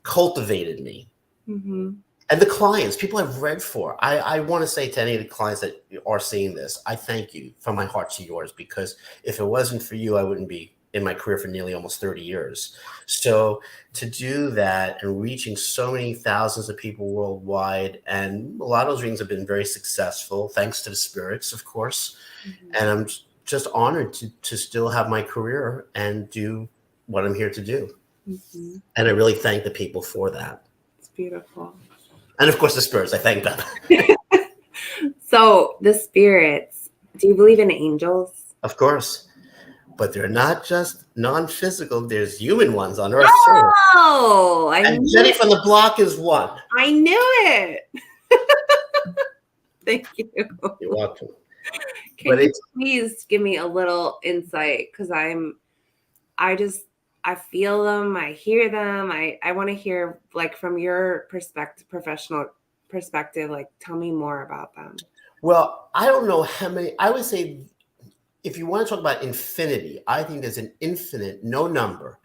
cultivated me. Mm-hmm. And the clients, people I've read for, I want to say to any of the clients that are seeing this, I thank you from my heart to yours, because if it wasn't for you, I wouldn't be in my career for nearly almost 30 years. So to do that and reaching so many thousands of people worldwide, and a lot of those readings have been very successful, thanks to the spirits, of course. Mm-hmm. And I'm just honored to still have my career and do what I'm here to do. Mm-hmm. And I really thank the people for that.
It's beautiful.
And of course, the spirits, I thank them.
So the spirits, do you believe in angels?
Of course. But they're not just non-physical. There's human ones on Earth.
Oh,
and Jenny from the block is one.
I knew it. Thank you.
You're welcome.
Can you please give me a little insight? Because I feel them, I hear them. I want to hear, like, from your perspective, professional perspective, like, tell me more about them.
Well, I don't know how many. I would say, if you want to talk about infinity, I think there's an infinite, no number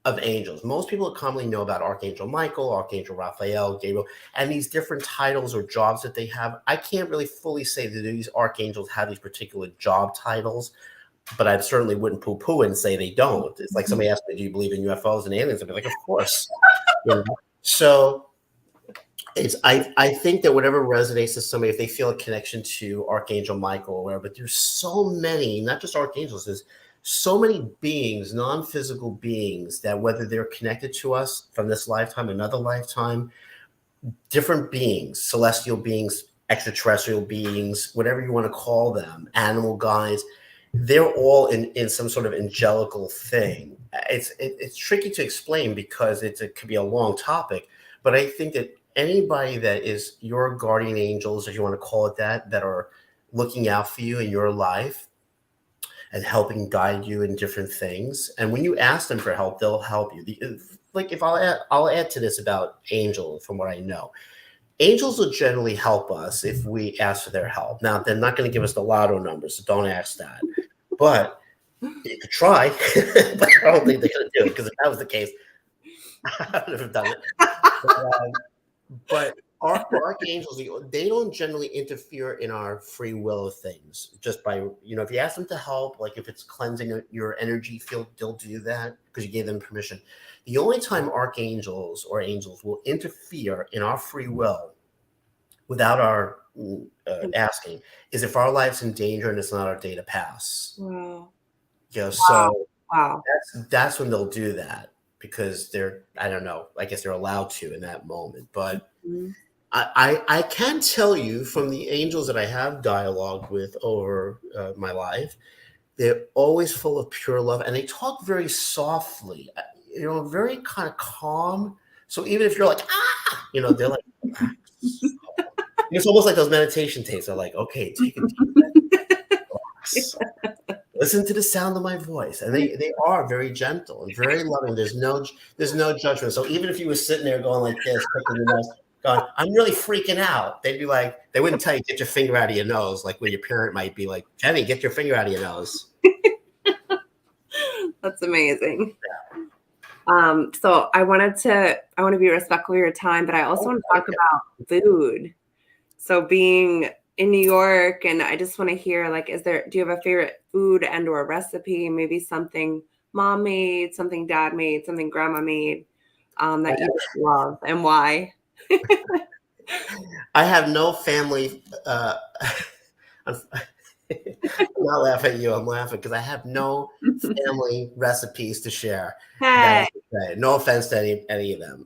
of angels. Most people commonly know about Archangel Michael, Archangel Raphael, Gabriel, and these different titles or jobs that they have. I can't really fully say that these archangels have these particular job titles, but I certainly wouldn't poo-poo and say they don't. It's like somebody asked me, "Do you believe in UFOs and aliens?" I'd be like, "Of course." You know? So I think that whatever resonates to somebody, if they feel a connection to Archangel Michael or whatever, but there's so many, not just archangels, there's so many beings, non-physical beings, that whether they're connected to us from this lifetime, another lifetime, different beings, celestial beings, extraterrestrial beings, whatever you want to call them, animal guides, they're all in some sort of angelical thing. It's tricky to explain because it could be a long topic, but I think that anybody that is your guardian angels, if you want to call it that, that are looking out for you in your life and helping guide you in different things. And when you ask them for help, they'll help you. Like if I'll add to this about angels from what I know. Angels will generally help us if we ask for their help. Now, they're not going to give us the lotto numbers, so don't ask that. But you could try, but I don't think they're going to do it, because if that was the case, I would have done it. But our archangels, they don't generally interfere in our free will of things. Just by, if you ask them to help, like if it's cleansing your energy field, they'll do that because you gave them permission. The only time archangels or angels will interfere in our free will without our asking is if our life's in danger and it's not our day to pass.
Wow.
So
Wow.
that's when they'll do that, because I don't know, I guess they're allowed to in that moment. But I can tell you from the angels that I have dialogued with over my life, they're always full of pure love, and they talk very softly, very kind of calm. So even if you're like, they're like, it's almost like those meditation tapes. They're like, okay, take a deep breath. Listen to the sound of my voice. And they are very gentle and very loving. There's no judgment. So even if you were sitting there going like this, picking your nose, going, I'm really freaking out, they'd be like, they wouldn't tell you, get your finger out of your nose, like where your parent might be like, Jenny, get your finger out of your nose.
That's amazing. Yeah. So I want to be respectful of your time, but I also want to talk about food. So being in New York, and I just want to hear, like, do you have a favorite food and or recipe? Maybe something mom made, something dad made, something grandma made, that you love, and why?
I have no family. I'm not laughing at you. I'm laughing because I have no family recipes to share.
Hey.
No offense to any of them.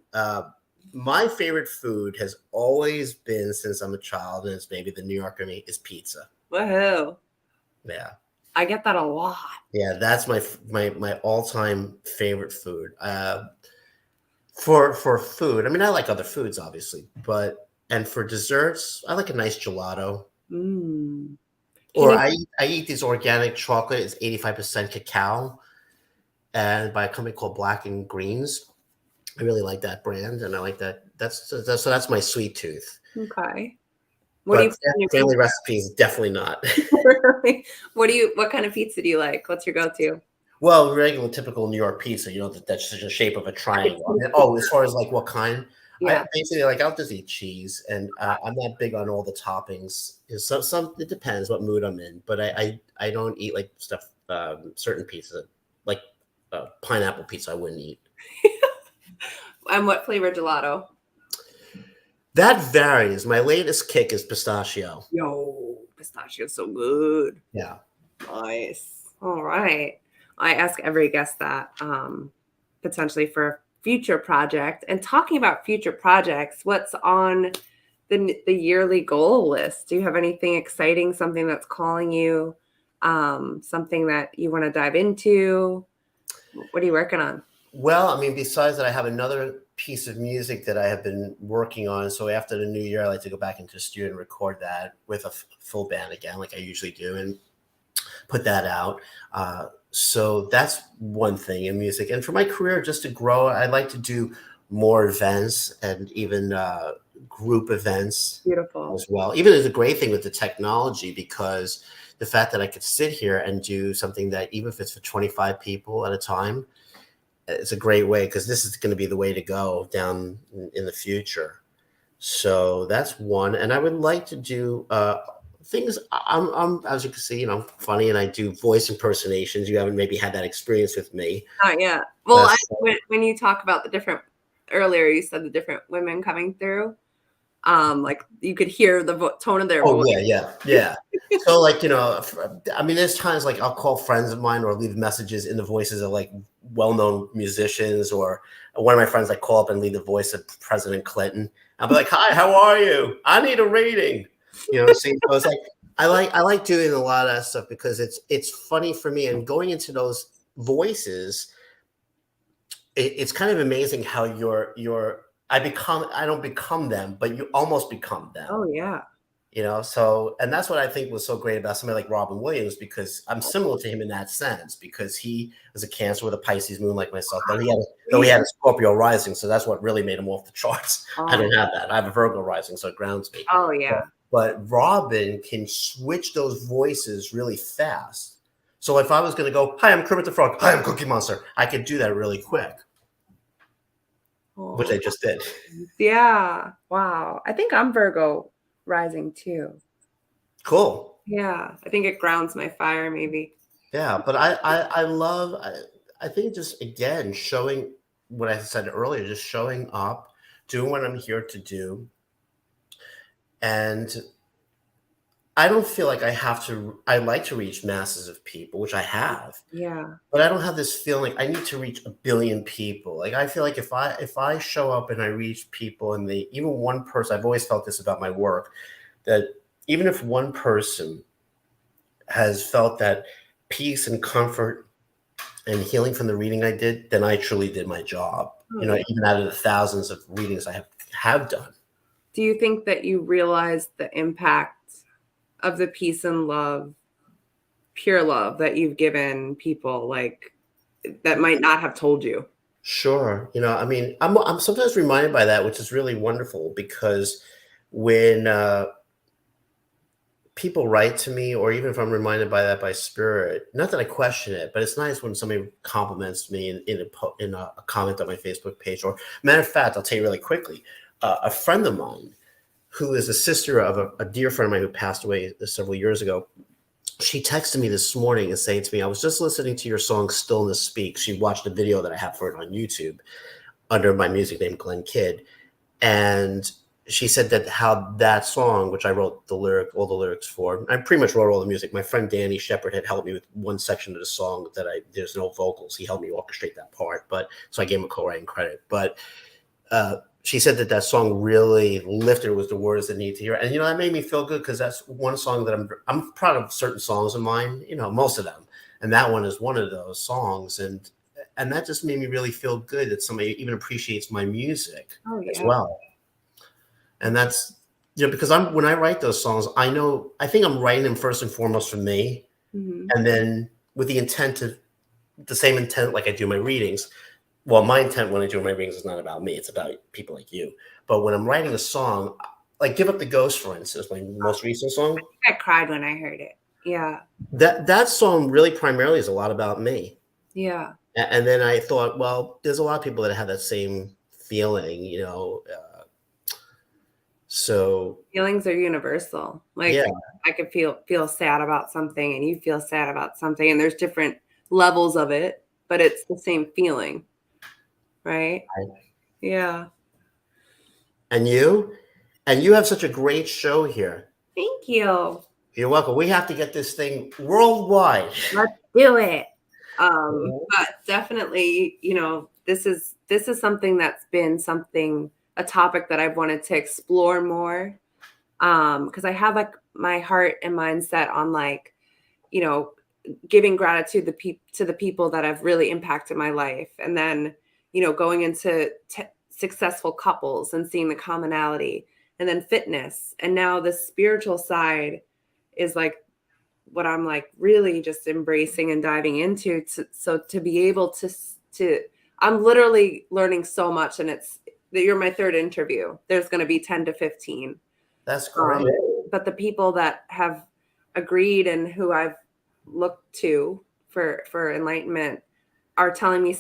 My favorite food has always been, since I'm a child, and it's maybe the New Yorker me, is pizza.
Woohoo!
Yeah,
I get that a lot.
Yeah, that's my all-time favorite food. For food, I mean, I like other foods, obviously, and for desserts, I like a nice gelato. Or I eat this organic chocolate. It's 85% cacao, and by a company called Black and Greens. I really like that brand, and I like that. That's my sweet tooth.
Okay.
But family recipes, definitely not.
What kind of pizza do you like? What's your go-to?
Well, regular, typical New York pizza, that's the shape of a triangle. As far as like what kind, I basically I'll just eat cheese, and I'm not big on all the toppings. Some it depends what mood I'm in, but I don't eat like stuff, certain pizza, like pineapple pizza I wouldn't eat.
And what flavor gelato?
That varies. My latest kick is pistachio.
Yo, pistachio so good.
Yeah.
Nice. All right. I ask every guest that, potentially for a future project. And talking about future projects, what's on the yearly goal list? Do you have anything exciting, something that's calling you, something that you want to dive into? What are you working on?
Well, I mean, besides that, I have another piece of music that I have been working on. So after the new year, I like to go back into the studio and record that with a full band again, like I usually do, and put that out. So that's one thing in music. And for my career, just to grow, I'd like to do more events and even group events.
Beautiful.
As well. Even is a great thing with the technology, because the fact that I could sit here and do something that, even if it's for 25 people at a time, it's a great way because this is going to be the way to go down in the future. So that's one. And I would like to do things. I'm, as you can see, I'm funny and I do voice impersonations. You haven't maybe had that experience with me.
Not yet. Well,
So,
when you talk about the different earlier, you said the different women coming through. Like you could hear the tone of their
oh
voice.
yeah. So like I mean, there's times like I'll call friends of mine or leave messages in the voices of like well-known musicians, or one of my friends like call up and leave the voice of President Clinton. I'll be like, "Hi, how are you? I need a reading." See, so it's like I like doing a lot of that stuff because it's funny for me, and going into those voices, it's kind of amazing how I don't become them, but you almost become them.
Oh yeah.
So, and that's what I think was so great about somebody like Robin Williams, because I'm similar to him in that sense, because he was a Cancer with a Pisces moon like myself, though he had a Scorpio rising, so that's what really made him off the charts. I
Oh,
don't have that. I have a Virgo rising, so it grounds me.
oh yeah.
But Robin can switch those voices really fast. So if I was going to go, "Hi, I'm Kermit the Frog. Hi, I'm Cookie Monster," I could do that really quick, which
Oh,
I just did.
yeah. Wow. I think I'm Virgo rising too.
Cool.
Yeah. I think it grounds my fire maybe.
Yeah, but I think just again showing what I said earlier, just showing up, doing what I'm here to do, and I don't feel like I have to. I like to reach masses of people, which I have,
Yeah.
but I don't have this feeling I need to reach a billion people. Like I feel like if I show up and I reach people, and even one person, I've always felt this about my work, that even if one person has felt that peace and comfort and healing from the reading I did, then I truly did my job.
Oh, yeah.
Even out of the thousands of readings I have done.
Do you think that you realize the impact of the peace and love, pure love that you've given people like that might not have told you?
Sure. I mean, I'm sometimes reminded by that, which is really wonderful, because when people write to me, or even if I'm reminded by that by spirit, not that I question it, but it's nice when somebody compliments me in a comment on my Facebook page. Or matter of fact, I'll tell you really quickly, a friend of mine who is a sister of a dear friend of mine who passed away several years ago. She texted me this morning and saying to me, "I was just listening to your song Stillness Speaks." She watched a video that I have for it on YouTube under my music name, Glenn Kidd. And she said that how that song, which I wrote all the lyrics for, I pretty much wrote all the music. My friend Danny Shepard had helped me with one section of the song that there's no vocals. He helped me orchestrate that part, so I gave him a co-writing credit. But she said that song really lifted her with the words that need to hear. And, that made me feel good, because that's one song that I'm proud of certain songs of mine, most of them. And that one is one of those songs. And that just made me really feel good that somebody even appreciates my music as
Yeah.
well. And that's, because when I write those songs, I think I'm writing them first and foremost for me.
Mm-hmm.
And then with the same intent, like I do my readings. Well, my intent when I do my readings is not about me. It's about people like you. But when I'm writing a song, like Give Up the Ghost, for instance, my most recent song.
I cried when I heard it. Yeah.
That song really primarily is a lot about me.
Yeah.
And then I thought, well, there's a lot of people that have that same feeling, so
Feelings are universal. Like
yeah,
I could feel sad about something and you feel sad about something, and there's different levels of it, but it's the same feeling. Right? Yeah.
And you have such a great show here.
Thank you.
You're welcome. We have to get this thing worldwide.
Let's do it. But definitely, this is something that's been a topic that I've wanted to explore more. Because I have like my heart and mindset on like, giving gratitude to the people that have really impacted my life. And then, going into successful couples and seeing the commonality, and then fitness. And now the spiritual side is like what I'm like really just embracing and diving into. So to be able to, I'm literally learning so much, and you're my third interview. There's going to be 10 to 15.
That's great.
But the people that have agreed and who I've looked to for enlightenment are telling me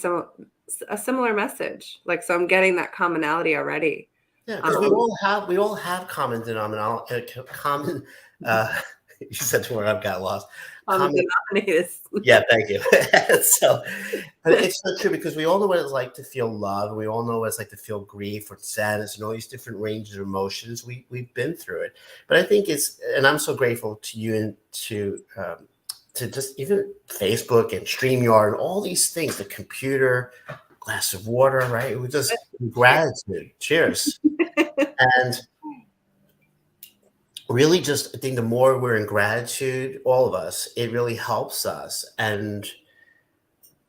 a similar message. Like, so I'm getting that commonality already.
Yeah, because we all have common denominator, common. You said the word, I've got lost.
Common
Common.
denominators.
Yeah, thank you. So, but it's so true because we all know what it's like to feel love, and we all know what it's like to feel grief or sadness and all these different ranges of emotions. We've been through it, but I think and I'm so grateful to you and to just even Facebook and StreamYard and all these things, the computer, glass of water, right? We just gratitude. Cheers. And really just I think the more we're in gratitude, all of us, it really helps us. And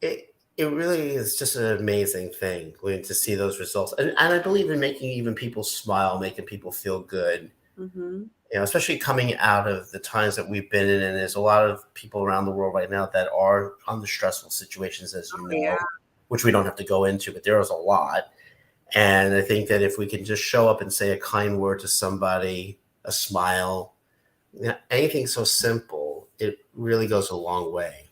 it really is just an amazing thing to see those results. And I believe in making even people smile, making people feel good.
Mm-hmm.
Especially coming out of the times that we've been in, and there's a lot of people around the world right now that are under stressful situations, as you know,
Yeah.
which we don't have to go into, but there is a lot. And I think that if we can just show up and say a kind word to somebody, a smile, anything so simple, it really goes a long way.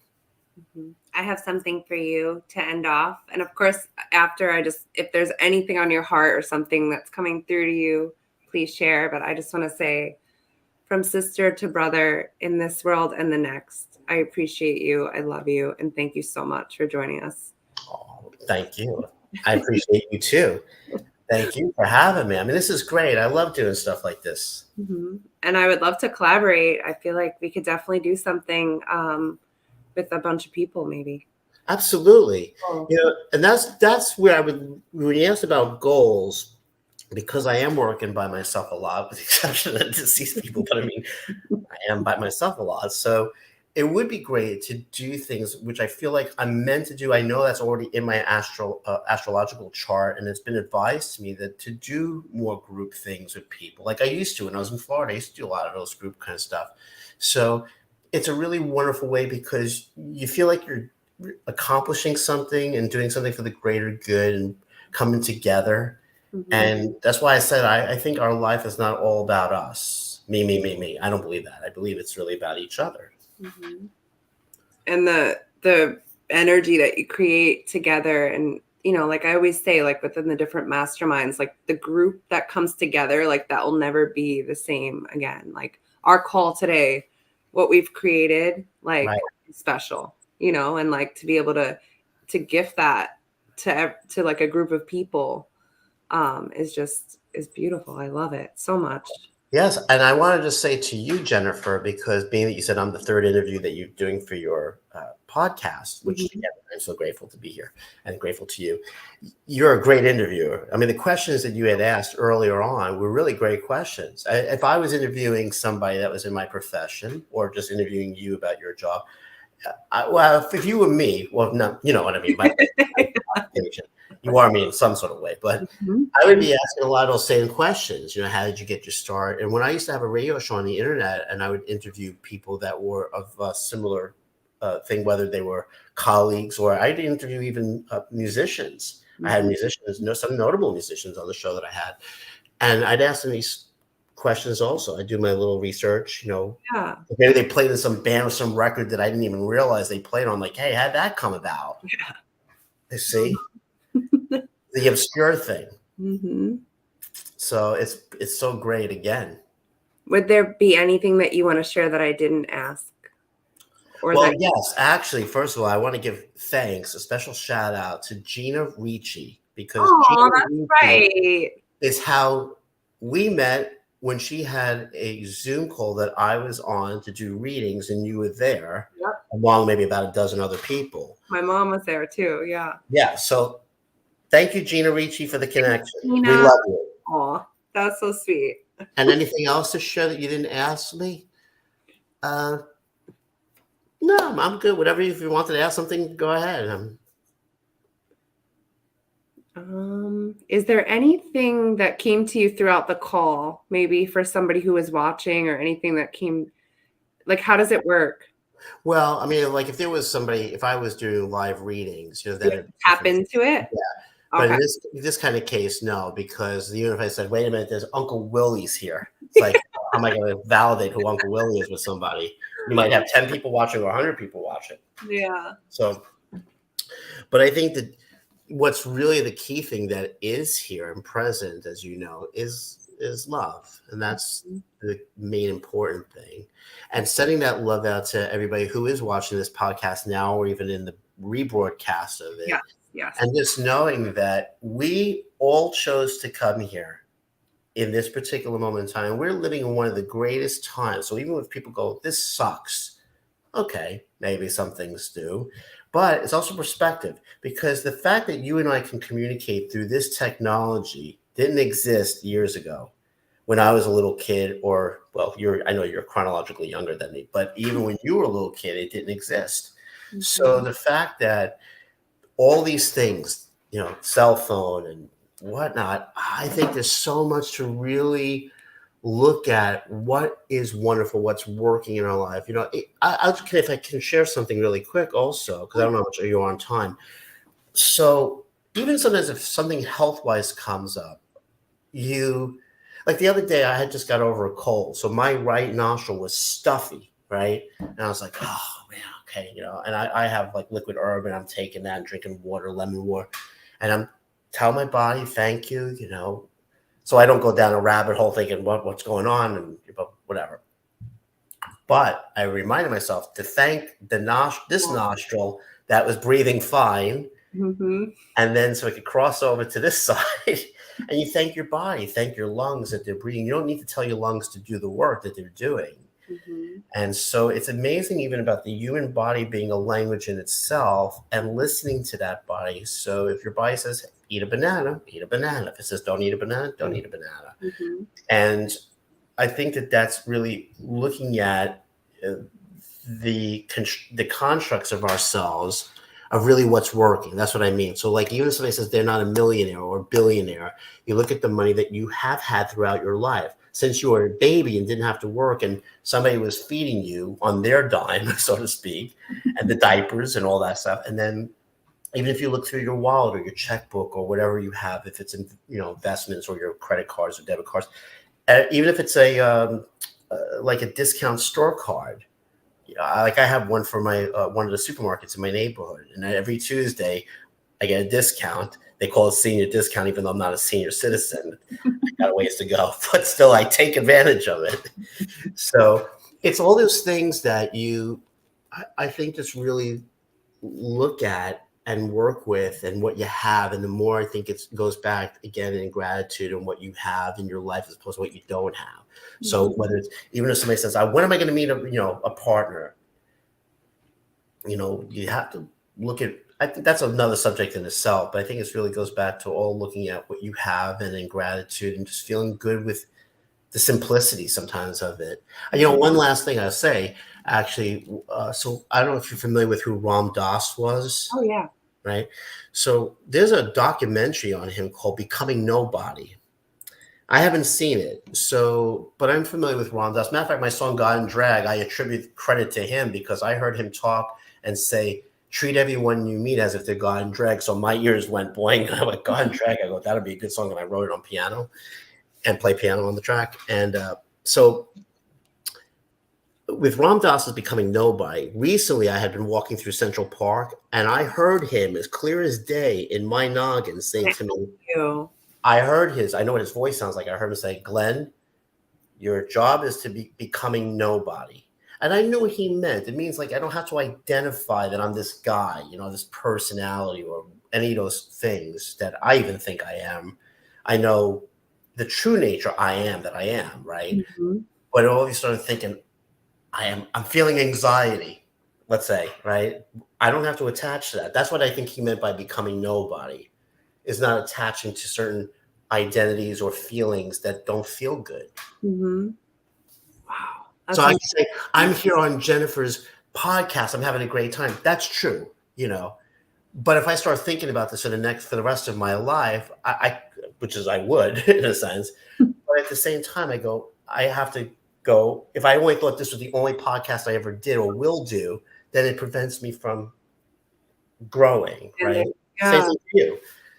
I have something for you to end off. And of course, after if there's anything on your heart or something that's coming through to you, please share. But I just want to say, from sister to brother in this world and the next, I appreciate you. I love you. And thank you so much for joining us.
Oh, thank you. I appreciate you too. Thank you for having me. I mean, this is great. I love doing stuff like this.
Mm-hmm. And I would love to collaborate. I feel like we could definitely do something with a bunch of people, maybe.
Absolutely.
Oh.
And that's where I would, when you asked about goals, because I am working by myself a lot, with the exception of deceased people, but I mean, I am by myself a lot. So it would be great to do things which I feel like I'm meant to do. I know that's already in my astrological chart, and it's been advised to me that to do more group things with people, like I used to when I was in Florida. I used to do a lot of those group kind of stuff. So it's a really wonderful way because you feel like you're accomplishing something and doing something for the greater good and coming together.
Mm-hmm.
And that's why I said I think our life is not all about us. Me. I don't believe that. I believe it's really about each other.
Mm-hmm. And the energy that you create together, and like I always say, like within the different masterminds, like the group that comes together, like that will never be the same again. Like our call today, what we've created, like
Right.
special, and like to be able to gift that to like a group of people is beautiful. I love it so much.
Yes, and I wanted to say to you, Jennifer, because being that you said I'm the third interview that you're doing for your podcast, which
Mm-hmm.
again, I'm so grateful to be here and grateful to you. You're a great interviewer. I mean, the questions that you had asked earlier on were really great questions. If I was interviewing somebody that was in my profession or just interviewing you about your job, well, if you were me, well, no, you know what I mean. You are me in some sort of way, but
Mm-hmm.
I would be asking a lot of those same questions. How did you get your start? And when I used to have a radio show on the internet, and I would interview people that were of a similar thing, whether they were colleagues or I'd interview even musicians.
Mm-hmm.
I had musicians, some notable musicians on the show that I had, and I'd ask them these questions also. I do my little research,
Yeah.
maybe they played in some band or some record that I didn't even realize they played on. Like, hey, how'd that come about?
Yeah.
You see, the obscure thing.
Mm-hmm.
So it's so great again.
Would there be anything that you want to share that I didn't ask? Or
Well,
that
yes, actually, first of all, I want to give thanks, a special shout out to Gina Ricci, because Gina
that's
Ricci
right.
is how we met when she had a Zoom call that I was on to do readings, and you were there,
Yep.
along maybe about a dozen other people.
My mom was there too. Yeah.
Yeah. So thank you, Gina Ricci, for the connection.
Gina.
We love you.
Aw, that's so sweet.
And anything else to share that you didn't ask me? No, I'm good. Whatever, if you wanted to ask something, go ahead.
Is there anything that came to you throughout the call, maybe for somebody who was watching, or anything that came, like, how does it work?
Well, I mean, like if there was somebody, if I was doing live readings, that
Tap into it?
Yeah. But
Okay.
in this kind of case, no, because even if I said, wait a minute, there's Uncle Willie's here. It's like, how am I going to validate who Uncle Willie is with somebody? You might have 10 people watching or 100 people watching.
Yeah.
So, but I think that what's really the key thing that is here and present, as you know, is love, and that's the main important thing. And sending that love out to everybody who is watching this podcast now, or even in the rebroadcast of it,
Yes, yes.
and just knowing that we all chose to come here in this particular moment in time. We're living in one of the greatest times. So even if people go, this sucks, okay, maybe some things do, but it's also perspective, because the fact that you and I can communicate through this technology didn't exist years ago when I was a little kid, or well, I know you're chronologically younger than me, but even when you were a little kid, it didn't exist. So the fact that all these things, cell phone and whatnot, I think there's so much to really look at what is wonderful, what's working in our life. If I can share something really quick also, because I don't know how much you're on time. So even sometimes if something health-wise comes up, like the other day, I had just got over a cold. So my right nostril was stuffy, right? And I was like, oh man, okay, and I have like liquid herb, and I'm taking that and drinking water, lemon water. And I'm telling my body, thank you, so I don't go down a rabbit hole thinking what's going on and whatever. But I reminded myself to thank this nostril that was breathing fine. And then so I could cross over to this side, and you thank your body, thank your lungs that they're breathing. You don't need to tell your lungs to do the work that they're doing. And so it's amazing even about the human body being a language in itself and listening to that body. So if your body says, eat a banana, eat a banana. If it says, don't eat a banana, don't eat a banana. And I think that that's really looking at the constructs of ourselves of really what's working. That's what I mean. So like even if somebody says they're not a millionaire or billionaire, you look at the money that you have had throughout your life. Since you were a baby and didn't have to work, and somebody was feeding you on their dime, so to speak, and the diapers and all that stuff. And then even if you look through your wallet or your checkbook or whatever you have, if it's in investments or your credit cards or debit cards, even if it's like a discount store card, like I have one for my one of the supermarkets in my neighborhood, and every Tuesday I get a discount. They call it senior discount, even though I'm not a senior citizen. I got a ways to go, but still I take advantage of it. So it's all those things that I think just really look at and work with and what you have. And the more I think it goes back again in gratitude and what you have in your life as opposed to what you don't have. So whether it's, even if somebody says, when am I going to meet a partner? You have to look at, I think that's another subject in itself, but I think it really goes back to all looking at what you have and in gratitude and just feeling good with the simplicity sometimes of it. One last thing I'll say, actually, so I don't know if you're familiar with who Ram Dass was.
Oh, yeah.
Right. So there's a documentary on him called Becoming Nobody. I haven't seen it, but I'm familiar with Ram Dass. Matter of fact, my song God and Drag, I attribute credit to him because I heard him talk and say, treat everyone you meet as if they're God and Drag. So my ears went boing. I went, God and Drag. I go, that'll be a good song. And I wrote it on piano and play piano on the track. And so with Ram Dass's Becoming Nobody, recently I had been walking through Central Park and I heard him as clear as day in my noggin saying to me, I know what his voice sounds like. I heard him say, Glenn, your job is to be becoming nobody. And I knew what he meant. It means like I don't have to identify that I'm this guy, this personality or any of those things that I even think I am. I know the true nature I am, right? But I always started thinking, I'm feeling anxiety, let's say, right? I don't have to attach to that. That's what I think he meant by becoming nobody, is not attaching to certain identities or feelings that don't feel good.
Wow.
So I can say, I'm here on Jennifer's podcast. I'm having a great time. That's true, But if I start thinking about this for the rest of my life, which is I would in a sense, but at the same time, I have to go. If I only thought this was the only podcast I ever did or will do, then it prevents me from growing, right? Same thing for you.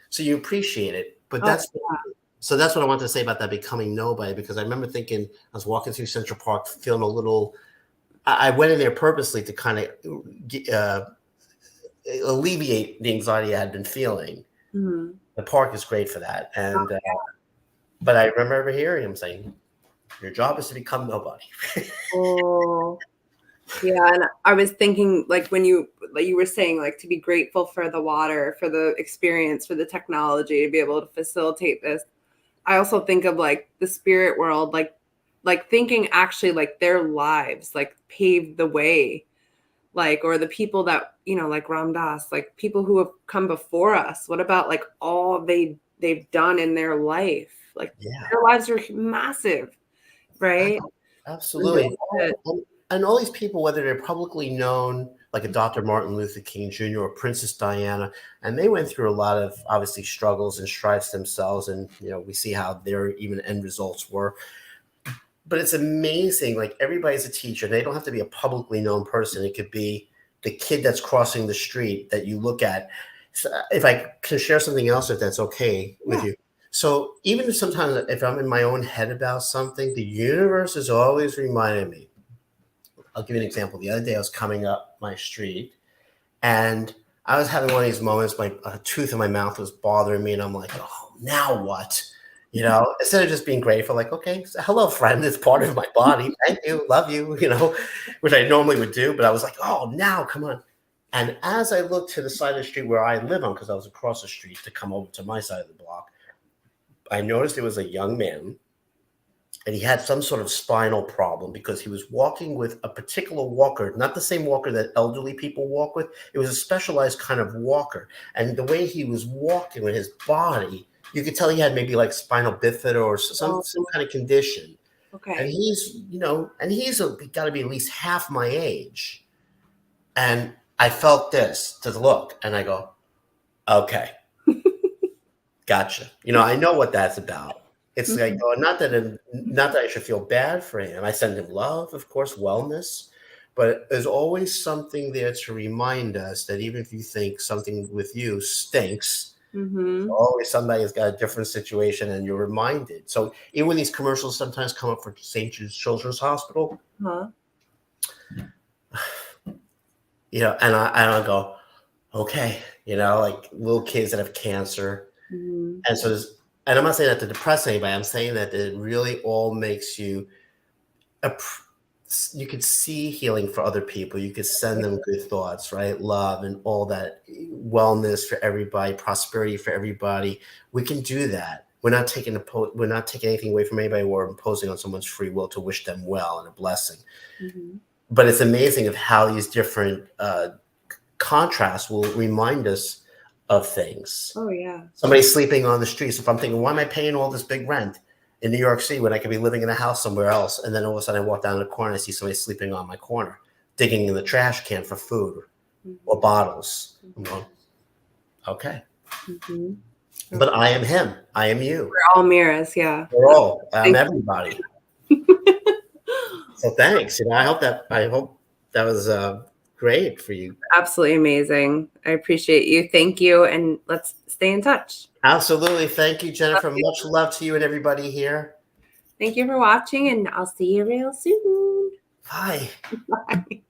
So you appreciate it, but that's what I wanted to say about that becoming nobody, because I remember thinking I was walking through Central Park, feeling a little. I went in there purposely to kind of alleviate the anxiety I had been feeling.
Mhm.
The park is great for that. And but I remember hearing him saying, "Your job is to become nobody."
Oh, yeah, and I was thinking, like you were saying, like, to be grateful for the water, for the experience, for the technology, to be able to facilitate this. I also think of, like, the spirit world, like, thinking actually, like, their lives, like, paved the way, like, or the people that, like Ram Dass, like, people who have come before us. What about, like, all they've done in their life? Like,
Yeah.
their lives are massive, right? And
Absolutely.
to
And all these people, whether they're publicly known, like a Dr. Martin Luther King Jr. or Princess Diana, and they went through a lot of obviously struggles and strifes themselves. And, we see how their even end results were. But it's amazing. Like everybody's a teacher. They don't have to be a publicly known person. It could be the kid that's crossing the street that you look at. So if I can share something else, if that's okay with
Yeah.
you. So even if sometimes if I'm in my own head about something, the universe is always reminding me. I'll give you an example. The other day I was coming up my street and I was having one of these moments, my tooth in my mouth was bothering me, and I'm like, oh, now what? Instead of just being grateful, like, okay, so, hello, friend, it's part of my body. Thank you, love you, which I normally would do. But I was like, oh, now, come on. And as I looked to the side of the street where I live on, because I was across the street to come over to my side of the block, I noticed there was a young man and he had some sort of spinal problem because he was walking with a particular walker, not the same walker that elderly people walk with. It was a specialized kind of walker. And the way he was walking with his body, you could tell he had maybe like spinal bifida or some
Oh,
some kind of condition. And
okay.
he's got to be at least half my age. And I felt this to look and I go, okay, gotcha. I know what that's about. It's like,
Mhm.
not that I should feel bad for him. I send him love, of course, wellness, but there's always something there to remind us that even if you think something with you stinks,
Mhm.
always somebody has got a different situation and you're reminded. So even when these commercials sometimes come up for St. Jude's Children's Hospital,
Huh.
and I go, okay, like little kids that have cancer.
Mhm.
And so, and I'm not saying that to depress anybody. I'm saying that it really all makes you, you could see healing for other people. You could send them good thoughts, right? Love and all that, wellness for everybody, prosperity for everybody. We can do that. We're not taking anything away from anybody. We're imposing on someone's free will to wish them well and a blessing.
Mhm.
But it's amazing of how these different contrasts will remind us of things.
Oh, yeah.
Somebody sleeping on the streets. If I'm thinking, why am I paying all this big rent in New York City when I could be living in a house somewhere else? And then all of a sudden I walk down the corner and I see somebody sleeping on my corner, digging in the trash can for food or
Mhm.
bottles. I'm going, okay.
Mhm.
But I am him. I am you.
We're all mirrors, yeah.
We're all. I'm
Thank
everybody.
you.
So thanks. I hope that was great for you.
Absolutely amazing. I appreciate you. Thank you, and let's stay in touch.
Absolutely. Thank you,
Love
Jennifer.
you.
Much love to you and everybody here.
Thank you for watching, and I'll see you real soon.
Bye.
Bye.